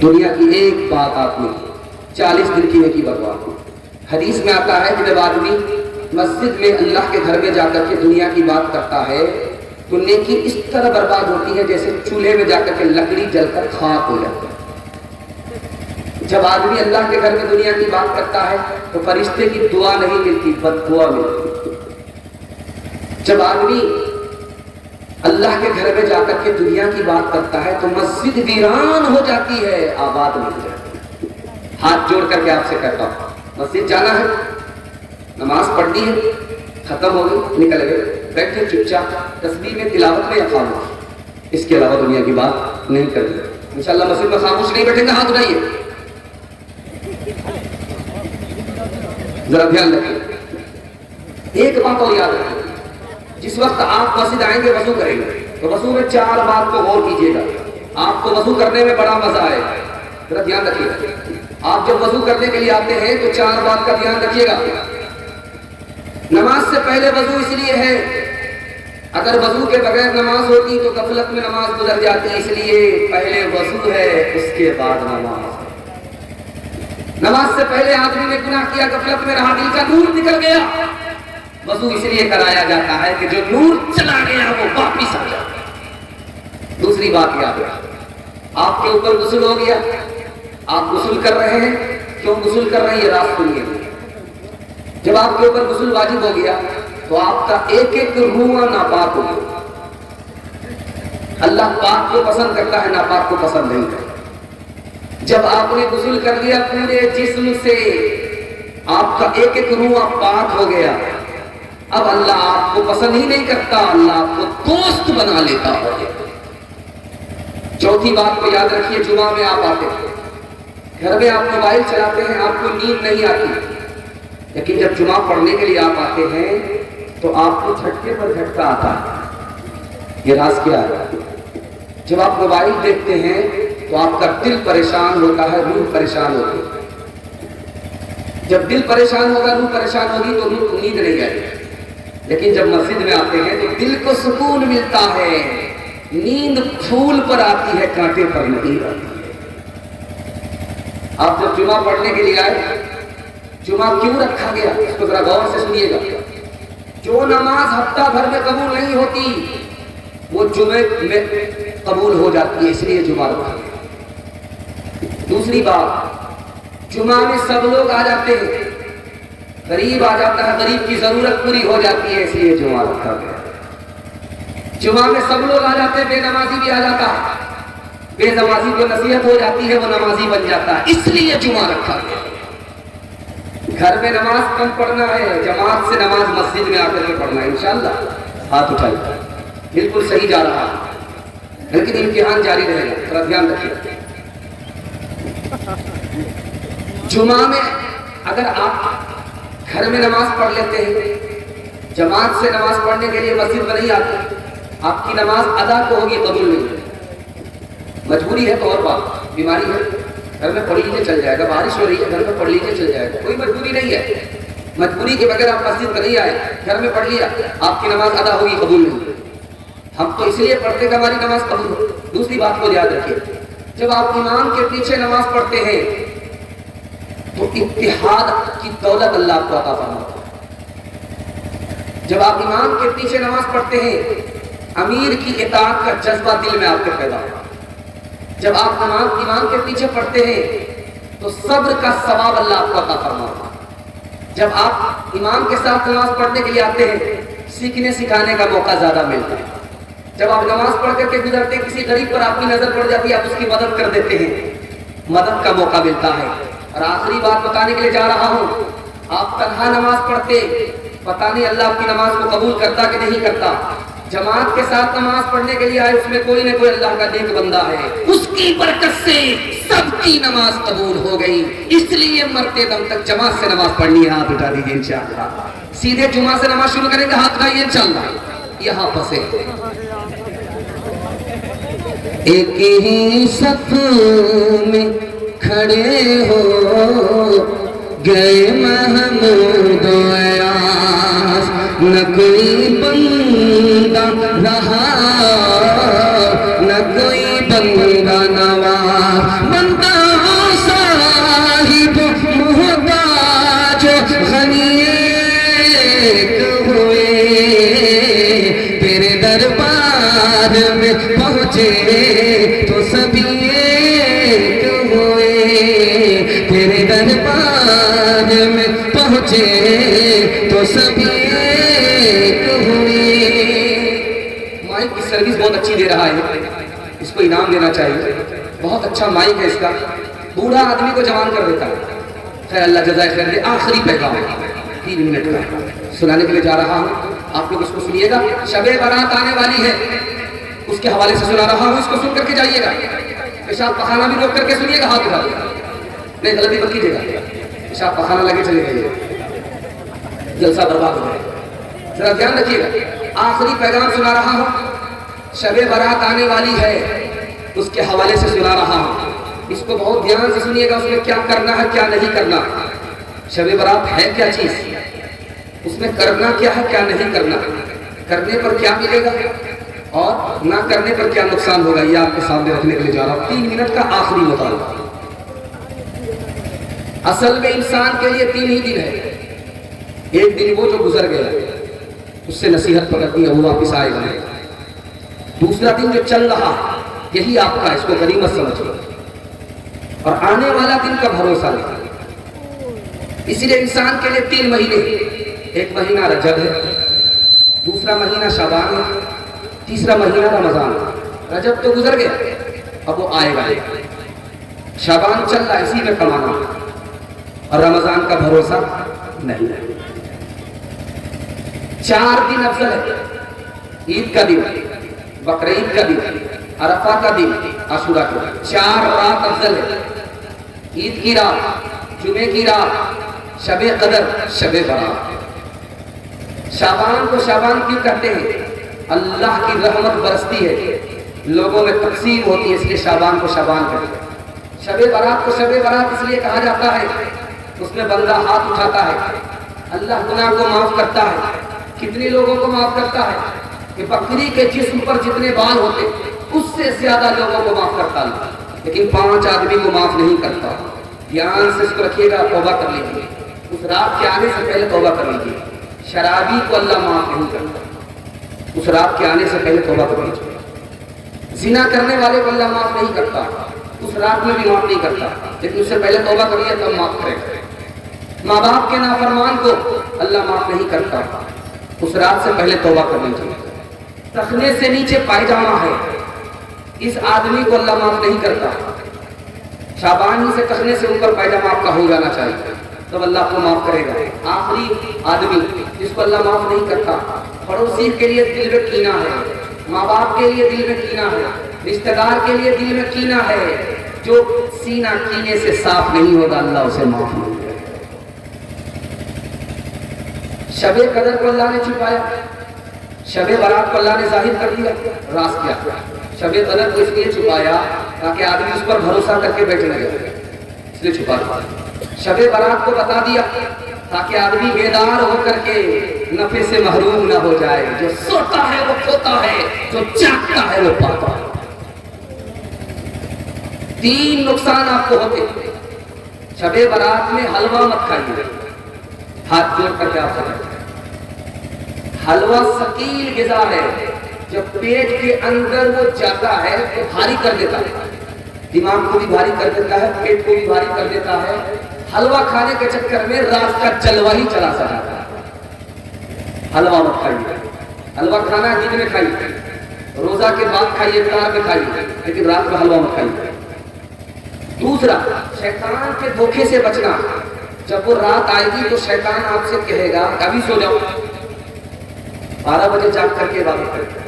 دنیا کی ایک بات آپ نے 40 دن کی نیکی برباد ہو. حدیث میں آتا ہے کہ جب آدمی مسجد میں اللہ کے گھر میں جا کر کے دنیا کی بات کرتا ہے تو نیکی اس طرح برباد ہوتی ہے جیسے چولہے میں جا کر کے لکڑی جل کر خاک ہو جاتی ہے. جب آدمی اللہ کے گھر میں دنیا کی بات کرتا ہے تو فرشتے کی دعا نہیں ملتی، بد دعا ملتی. جب آدمی اللہ کے گھر میں جا کر کے دنیا کی بات کرتا ہے تو مسجد ویران ہو جاتی ہے، آباد نہیں ہو جاتی۔ ہاتھ جوڑ کر کے آپ سے کہتا ہوں، مسجد جانا ہے، نماز پڑھنی ہے، ختم ہو گئی، نکل گئے، بیٹھے چپ چاپ تسبیح میں، تلاوت میں یا خاموش، اس کے علاوہ دنیا کی بات نہیں کرنی۔ انشاءاللہ مسجد میں خاموش نہیں بیٹھیں گے، ہاتھ اٹھائیے، ذرا دھیان رکھیے۔ ایک بات اور یاد رکھیے، جس وقت آپ مسجد آئیں گے وضو کریں گے تو وضو میں 4 بات کو غور کیجیے گا، آپ کو وضو کرنے میں بڑا مزہ آئے گا، ذرا دھیان رکھیے۔ آپ جب وضو کرنے کے لیے آتے ہیں تو 4 بات کا دھیان رکھیے گا۔ نماز سے پہلے وضو اس لیے ہے، اگر وضو کے بغیر نماز ہوتی تو غفلت میں نماز گزر جاتی، اس لیے پہلے وضو ہے اس کے بعد نماز۔ نماز سے پہلے آدمی نے گناہ کیا، غفلت میں رہا، دل کا نور نکل گیا، وضو اس لیے کرایا جاتا ہے کہ جو نور چلا گیا وہ واپس آ جائے۔ دوسری بات یاد رکھیں، آپ کے اوپر غسل ہو گیا، آپ غسل کر رہے ہیں، کیوں غسل کر رہے ہیں یہ راز سنیے۔ جب آپ کے اوپر غسل واجب ہو گیا تو آپ کا ایک ایک روح ناپاک ہو گیا۔ اللہ پاک کو پسند کرتا ہے، ناپاک کو پسند نہیں کرتا۔ جب آپ نے غسل کر لیا پورے جسم سے، آپ کا ایک ایک روح پاک ہو گیا، اب اللہ آپ کو پسند ہی نہیں کرتا، اللہ آپ کو دوست بنا لیتا ہے۔ چوتھی بات کو یاد رکھیے، جمعہ میں آپ آتے ہیں، گھر میں آپ موبائل چلاتے ہیں، آپ کو نیند نہیں آتی، لیکن جب جمعہ پڑھنے کے لیے آپ آتے ہیں تو آپ کو جھٹکے پر جھٹکا آتا ہے۔ یہ راز کیا ہے؟ جب آپ موبائل دیکھتے ہیں تو آپ کا دل پریشان ہوتا ہے، روح پریشان ہوتی ہے۔ جب دل پریشان ہوگا، روح پریشان ہوگی تو روح کو نیند نہیں آئے گی۔ لیکن جب مسجد میں آتے ہیں تو دل کو سکون ملتا ہے، نیند پھول پر آتی ہے، کانٹے پر نہیں آتی ہے۔ آپ جب جمعہ پڑھنے کے لیے آئے، جمعہ کیوں رکھا گیا اس کو ذرا غور سے سنیے گا۔ جو نماز ہفتہ بھر میں قبول نہیں ہوتی وہ جمعے میں قبول ہو جاتی ہے، اس لیے جمعہ رکھا گیا۔ دوسری بات، جمعہ میں سب لوگ آ جاتے ہیں، غریب آ جاتا ہے، غریب کی ضرورت پوری ہو جاتی ہے، اس لیے جمعہ رکھا گیا۔ جمعہ میں سب لوگ آ جاتے ہیں، بے نمازی بھی آ جاتا ہے، بے نمازی کو نصیحت ہو جاتی ہے، وہ نمازی بن جاتا ہے، اس لیے جمعہ رکھا گیا۔ گھر میں نماز کم پڑھنا ہے، جماعت سے نماز مسجد میں آ کر کے پڑھنا ہے، انشاءاللہ۔ ہاتھ اٹھائیے، بالکل صحیح جا رہا ہے، لیکن امتحان جاری رہے گا، ذرا دھیان رکھیے۔ جمعہ میں اگر آپ گھر میں نماز پڑھ لیتے ہیں، جماعت سے نماز پڑھنے کے لیے مسجد میں نہیں آتے، آپ کی نماز ادا تو ہوگی، قبول نہیں۔ مجبوری ہے تو اور بات، بیماری ہے گھر میں پڑھ لیجیے چل جائے گا، بارش ہو رہی ہے گھر میں پڑھ لیجیے چل جائے گا، کوئی مجبوری نہیں ہے۔ مجبوری کے بغیر آپ مسجد میں نہیں آئے، گھر میں پڑھ لیا، آپ کی نماز ادا ہوگی، قبول نہیں۔ ہم تو اس لیے پڑھتے کہ ہماری نماز قبول ہو۔ دوسری بات کو یاد رکھیے، جب آپ امام کے پیچھے نماز پڑھتے ہیں تو اتحاد کی دولت اللہ آپ کو عطا فرماتا ہے۔ جب آپ امام کے پیچھے نماز پڑھتے ہیں، امیر کی اطاعت کا جذبہ دل میں آپ کے پیدا ہوتا ہے۔ جب آپ امام کے پیچھے پڑھتے ہیں تو صبر کا ثواب اللہ آپ کو عطا فرماتا ہے۔ جب آپ امام کے ساتھ نماز پڑھنے کے لیے آتے ہیں، سیکھنے سکھانے کا موقع زیادہ ملتا ہے۔ جب آپ نماز پڑھ کر کے گزرتے ہیں، کسی غریب پر آپ کی نظر پڑ جاتی ہے، آپ اس کی مدد کر دیتے ہیں، مدد کا موقع ملتا ہے۔ اور آخری بات بتانے کے لیے جا رہا ہوں، آپ تنہا نماز پڑھتے، پتہ نہیں اللہ آپ کی نماز کو قبول کرتا کہ نہیں کرتا۔ جماعت کے ساتھ نماز پڑھنے کے لیے آئے، اس میں کوئی نہ کوئی اللہ کا نیک بندہ ہے، اس کی برکت سے سب کی نماز قبول ہو گئی۔ اس لیے مرتے دم تک جماعت سے نماز پڑھنی ہے۔ ہاتھ اٹھا دیجیے انشاءاللہ، سیدھے جمعہ سے نماز شروع کریں گے، ہاتھ اٹھائیے انشاءاللہ۔ یہاں پھنسے ایک ہی صف میں کھڑے ہو گئے محمود و ایاز، نہ کوئی بندہ رہا نہ کوئی بندہ نواز، بندہ صاحب محتاج غنی ایک ہوئے، تیرے دربار میں پہنچے تو سبھی ایک ہوئے، تیرے دربار میں پہنچے تو سبھی ایک ہوئے۔ مائک کی سروس بہت اچھی دے رہا ہے، اس کو انعام دینا چاہیے، بہت اچھا مائک ہے اس کا، بوڑھا آدمی کو جوان کر دیتا ہے۔ خیر اللہ جزائے خیر دے۔ آخری پیغام 3 منٹ کا سنانے کے لیے جا رہا ہوں، آپ لوگ اس کو سنیے گا۔ شب برات آنے والی ہے، اس کے حوالے سے سنا رہا ہوں، اس کو سن کر کے جائیے گا۔ پیشاب پخانہ بھی روک کر کے سنیے گا، ہاتھ اٹھا دے، نہیں غلطی مت کیجیے گا، پیشاب پخانہ لگے چلے گئے، جلسہ برباد ہو جائے، ذرا دھیان رکھیے گا۔ آخری پیغام سنا رہا ہوں، شب برات آنے والی ہے، اس کے حوالے سے سنا رہا ہوں، اس کو بہت دھیان سے سنیے گا، اس میں کیا کرنا ہے کیا نہیں کرنا۔ شب برات ہے کیا چیز، اس میں کرنا کیا ہے کیا نہیں کرنا، کرنے پر کیا ملے گا اور نہ کرنے پر کیا نقصان ہوگا، یہ آپ کے سامنے رکھنے کے لیے جا رہا ہوں۔ 3 منٹ کا آخری مطالبہ۔ اصل میں انسان کے لیے 3 ہی دن ہے، ایک دن وہ جو گزر گیا، اس سے نصیحت پکڑنی ہے، وہ واپس آئے گا۔ دوسرا دن جو چل رہا یہی آپ کا، اس کو غنیمت سمجھو، اور آنے والا دن کا بھروسہ نہیں۔ اسی لیے انسان کے لیے 3 مہینے، ایک مہینہ رجب ہے، دوسرا مہینہ شعبان ہے، تیسرا مہینہ رمضان۔ رجب تو گزر گیا، اب وہ آئے گا، شعبان چل رہا، اسی میں کمانا، اور رمضان کا بھروسہ نہیں ہے۔ 4 دن افضل ہے، عید کا دن، بقرعید کا دن، عرفہ کا دن، عاشورہ کا دن۔ 4 رات افضل ہے، عید کی رات، جمعے کی رات، شب قدر، شب برات۔ شعبان کو شعبان کیوں کہتے ہیں؟ اللہ کی رحمت برستی ہے، لوگوں میں تقسیم ہوتی ہے، اس لیے شعبان کو شعبان کہتے ہیں۔ شب برات کو شب برات اس لیے کہا جاتا ہے، اس میں بندہ ہاتھ اٹھاتا ہے، اللہ گناہ کو معاف کرتا ہے۔ کتنے لوگوں کو معاف کرتا ہے کہ بکری کے جسم پر جتنے بال ہوتے اس سے زیادہ لوگوں کو معاف کرتا ہے، لیکن 5 آدمی کو معاف نہیں کرتا۔ دھیان سے اس کو رکھیے گا، توبہ کر لیجیے، اس رات کے آنے سے پہلے توبہ کر لیجیے۔ شرابی کو اللہ معاف نہیں کرتا، اس رات کے آنے سے پہلے توبہ کر لیجیے۔ زنا کرنے والے کو اللہ معاف نہیں کرتا، اس رات میں بھی معاف نہیں کرتا، لیکن اس سے پہلے توبہ کریے تب معاف کرے گا۔ ماں باپ کے نافرمان کو اللہ معاف نہیں کرتا، اس رات سے پہلے توبہ کر لیجیے۔ تخنے سے نیچے پائجامہ ہے، اس آدمی کو اللہ معاف نہیں کرتا، شعبان ہی سے تخنے سے اوپر پائجامہ آپ کا ہو جانا چاہیے، تب اللہ آپ کو معاف کرے گا۔ آخری آدمی جس کو اللہ معاف نہیں کرتا، پڑوسی کے لیے دل میں کینہ ہے، ماں باپ کے لیے دل میں کینہ ہے، رشتہ دار کے لیے دل میں کینہ ہے، جو سینہ کینے سے صاف نہیں ہوگا اللہ اسے معاف نہیں کرے گا۔ شب قدر کو اللہ نے چھپایا، شب برات کو اللہ نے ظاہر کر دیا، راز کیا۔ شب قدر کو اس لیے چھپایا تاکہ آدمی اس پر بھروسہ کر کے بیٹھنے لگے، اس لیے چھپا دیا۔ شب برات کو بتا دیا تاکہ آدمی بیدار ہو کر کے نفع سے محروم نہ ہو جائے، جو سوتا ہے وہ کھوتا ہے، جو جاگتا ہے وہ پاتا ہے۔ 3 نقصان آپ کو ہوتے۔ شب برات میں حلوہ مت کھائیے، ہاتھ جوڑ کر کے آپ سے، حلوہ ثقیل غذا ہے، جب پیٹ کے اندر وہ جاتا ہے تو بھاری کر دیتا ہے، دماغ کو بھی بھاری کر دیتا ہے، پیٹ کو بھی بھاری کر دیتا ہے۔ حلوہ کھانے کے چکر میں رات کا جلوہ ہی چلا سا جاتا ہے۔ حلوہ مت کھائیے، حلوہ کھانا دن میں کھائیے، روزہ کے بعد کھائیے، افطار میں کھائیے، لیکن رات میں حلوہ مت کھائیے۔ دوسرا، شیطان کے دھوکے سے بچنا۔ جب وہ رات آئے گی تو شیطان آپ سے کہے گا ابھی سو جاؤ، 12 بجے جاگ کر کے عبادت کریں۔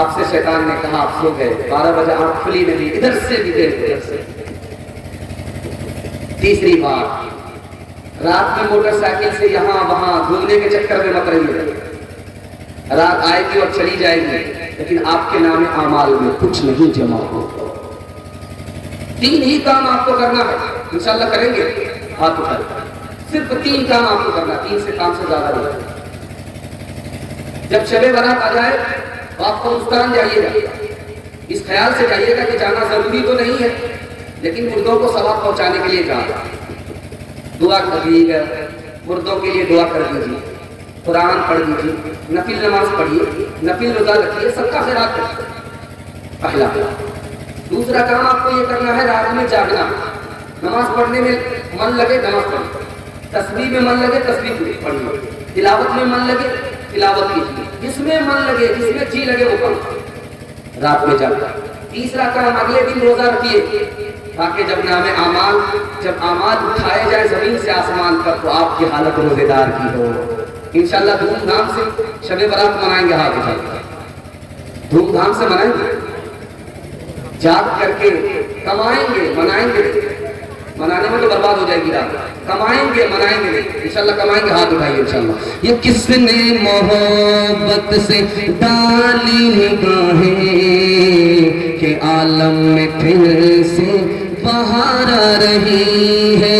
آپ سے شیطان نے کہا آپ سو گئے، 12 بجے آنکھ کھلی نہیں، ادھر سے بھی دیر ادھر سے۔ تیسری بات، رات میں موٹر سائیکل سے یہاں وہاں گھومنے کے چکر میں مت رہیے، رات آئے گی اور چلی جائے گی، لیکن آپ کے نام اعمال میں کچھ نہیں جمع ہوگا۔ 3 ہی کام آپ کو کرنا ہے، انشاءاللہ کریں گے، ہاتھ اٹھائیں، صرف 3 کام آپ کو کرنا، 3 سے کام سے زیادہ نہیں۔ جب شب برات آ جائے تو آپ قبرستان جائیے گا، اس خیال سے جائیے گا کہ جانا ضروری تو نہیں ہے، لیکن مردوں کو ثواب پہنچانے کے لیے جانا، دعا کریے گا، مردوں کے لیے دعا کر دیجیے، قرآن پڑھ دیجیے، نفل نماز پڑھیے، نفل روزہ رکھیے، سب کا خیرات کریے، پہلا۔ دوسرا کام آپ کو یہ کرنا ہے، رات میں جاگنا، نماز پڑھنے میں من لگے نماز پڑھیے، تسبیح میں من لگے تسبیح پڑھیے، تلاوت میں من لگے تلاوت کیجیے، جس میں من لگے، جس میں جی لگے وہ پڑھیں رات میں جب۔ تیسرا کام اگلے دن روزہ رکھیے تاکہ جب نام اعمال، جب اعمال اٹھائے جائے زمین سے آسمان تک تو آپ کی حالت روزے دار کی ہو۔ انشاءاللہ دھوم دھام سے شب برات منائیں گے، ہاتھ اٹھا کے دھوم دھام سے منائیں گے، جاگ کر کے کمائیں گے، منائیں گے، منانے میں تو برباد ہو جائے گی رات، کمائیں گے منائیں گے انشاءاللہ، کمائیں گے، ہاتھ اٹھائیے انشاءاللہ۔ یہ کس نے محبت سے ڈالی نگاہیں کہ عالم میں پھر سے بہار آ رہی ہے،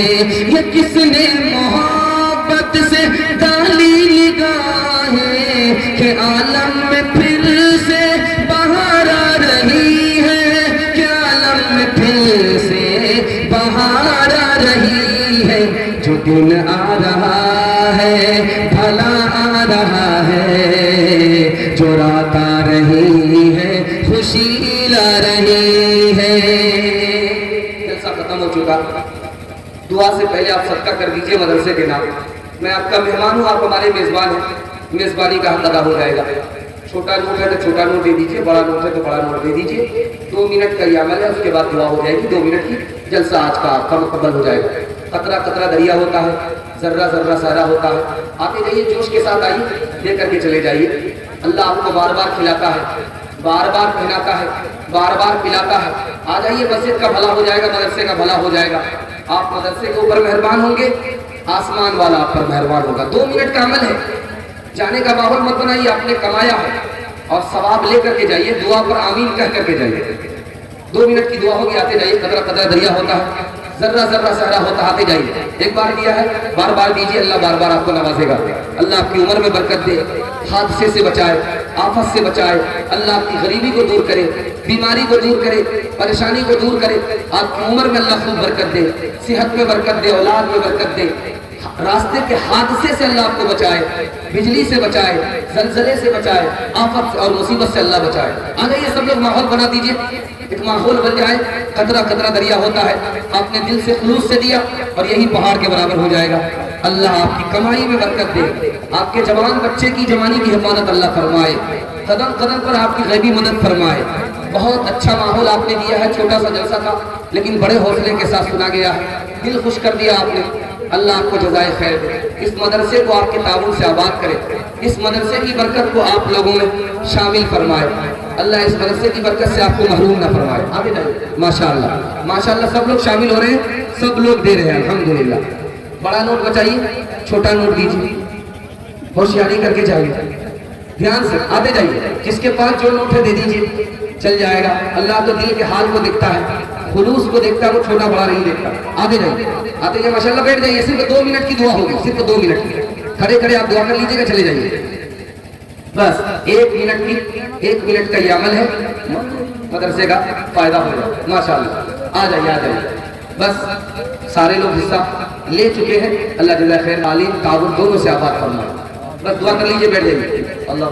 یہ کس نے محبت سے ڈالی نگاہیں کہ عالم میں پھر سے بہار آ رہی ہے، کہ عالم میں پھر سے بہار آ رہی ہے، جو دن آ رہا ہے بھلا آ رہا ہے، جو رات آ رہی ہے خوشی لا رہی ہے۔ جلسہ ختم ہو چکا، دعا سے پہلے آپ صدقہ کر دیجئے مدرسے کے نام، میں آپ کا مہمان ہوں، آپ ہمارے میزبان ہیں، میزبانی کا حق ادا ہو جائے گا۔ چھوٹا نوٹ ہے تو چھوٹا نوٹ دے دیجئے، بڑا نوٹ ہے تو بڑا نوٹ دے دیجئے، 2 منٹ کا یہ عمل ہے، اس کے بعد دعا ہو جائے گی، 2 منٹ کی جلسہ آج کا آپ کا مکمل ہو جائے گا۔ قطرہ قطرہ دریا ہوتا ہے، ذرہ ذرہ سارا ہوتا ہے، آتے جائیے، جوش کے ساتھ آئیے، دے کر کے چلے جائیے۔ اللہ آپ کو بار بار کھلاتا ہے، بار بار پہناتا ہے، بار بار پلاتا ہے۔ آ جائیے، مسجد کا بھلا ہو جائے گا، مدرسے کا بھلا ہو جائے گا، آپ مدرسے کے اوپر مہربان ہوں گے، آسمان والا آپ پر مہربان ہوگا۔ 2 منٹ کا عمل ہے، جانے کا ماحول مت بنائیے، آپ نے کمایا ہے اور ثواب لے کر کے جائیے، دعا پر آمین کہہ کر کے جائیے۔ 2 منٹ کی دعا ہوگی، آتے جائیے، قطرہ قطرہ دریا ہوتا ہے، ذرہ ذرہ صحرا ہوتا، آتے جائیے۔ ایک بار دیا ہے، بار بار دیجیے، اللہ بار بار آپ کو نوازے گا۔ اللہ آپ کی عمر میں برکت دے، حادثے سے بچائے، آفت سے بچائے، اللہ آپ کی غریبی کو دور کرے، بیماری کو دور کرے، پریشانی کو دور کرے، آپ کی عمر میں اللہ خوب برکت دے، صحت میں برکت دے، اولاد میں برکت دے، راستے کے حادثے سے اللہ آپ کو بچائے، بجلی سے بچائے، زلزلے سے بچائے، آفت اور مصیبت سے اللہ بچائے۔ آ جائیے، سب لوگ ماحول بنا دیجیے، ایک ماحول بن جائے، قطرہ قطرہ دریا ہوتا ہے، آپ نے دل سے خلوص سے دیا اور یہی پہاڑ کے برابر ہو جائے گا۔ اللہ آپ کی کمائی میں برکت دے، آپ کے جوان بچے کی جوانی کی حفاظت اللہ فرمائے، قدم قدم پر آپ کی غیبی مدد فرمائے۔ بہت اچھا ماحول آپ نے دیا ہے، چھوٹا سا جلسہ تھا لیکن بڑے حوصلے کے ساتھ سنا گیا ہے، دل خوش کر دیا آپ نے۔ اللہ آپ کو جزائے خیر دے، اس مدرسے کو آپ کے تعاون سے آباد کرے، اس مدرسے کی برکت کو آپ لوگوں میں شامل فرمائے، اللہ اس مدرسے کی برکت سے آپ کو محروم نہ فرمائے۔ آگے جائیے، ماشاءاللہ ماشاءاللہ، سب لوگ شامل ہو رہے ہیں، سب لوگ دے رہے ہیں، الحمدللہ۔ بڑا نوٹ بچائیے، چھوٹا نوٹ دیجیے، ہوشیاری کر کے جائیے، دھیان سے آتے جائیے، جس کے پاس جو نوٹ ہے دے دیجیے، چل جائے گا۔ اللہ تو دل کے حال کو دیکھتا ہے، خلوص کو دیکھتا ہے، وہ چھوٹا بڑا نہیں دیکھتا۔ آتے جائیے، آتے جائیے، ماشاءاللہ، بیٹھ جائیے، صرف 2 منٹ کی دعا ہوگی، صرف 2 منٹ کی، کھڑے کھڑے آپ دعا کر لیجیے گا، چلے جائیے، بس 1 منٹ کی، 1 منٹ کا یہ عمل ہے، مدرسے کا فائدہ ہو جائے، ماشاءاللہ۔ آ جائیے، آ جائیے، بس سارے لوگ حصہ لے چکے ہیں، اللہ جزائے خیر، تعلیم تعاون دونوں سے آباد فرمائے، بس دعا کر لیجیے، بیٹھ جائیے۔ اللہ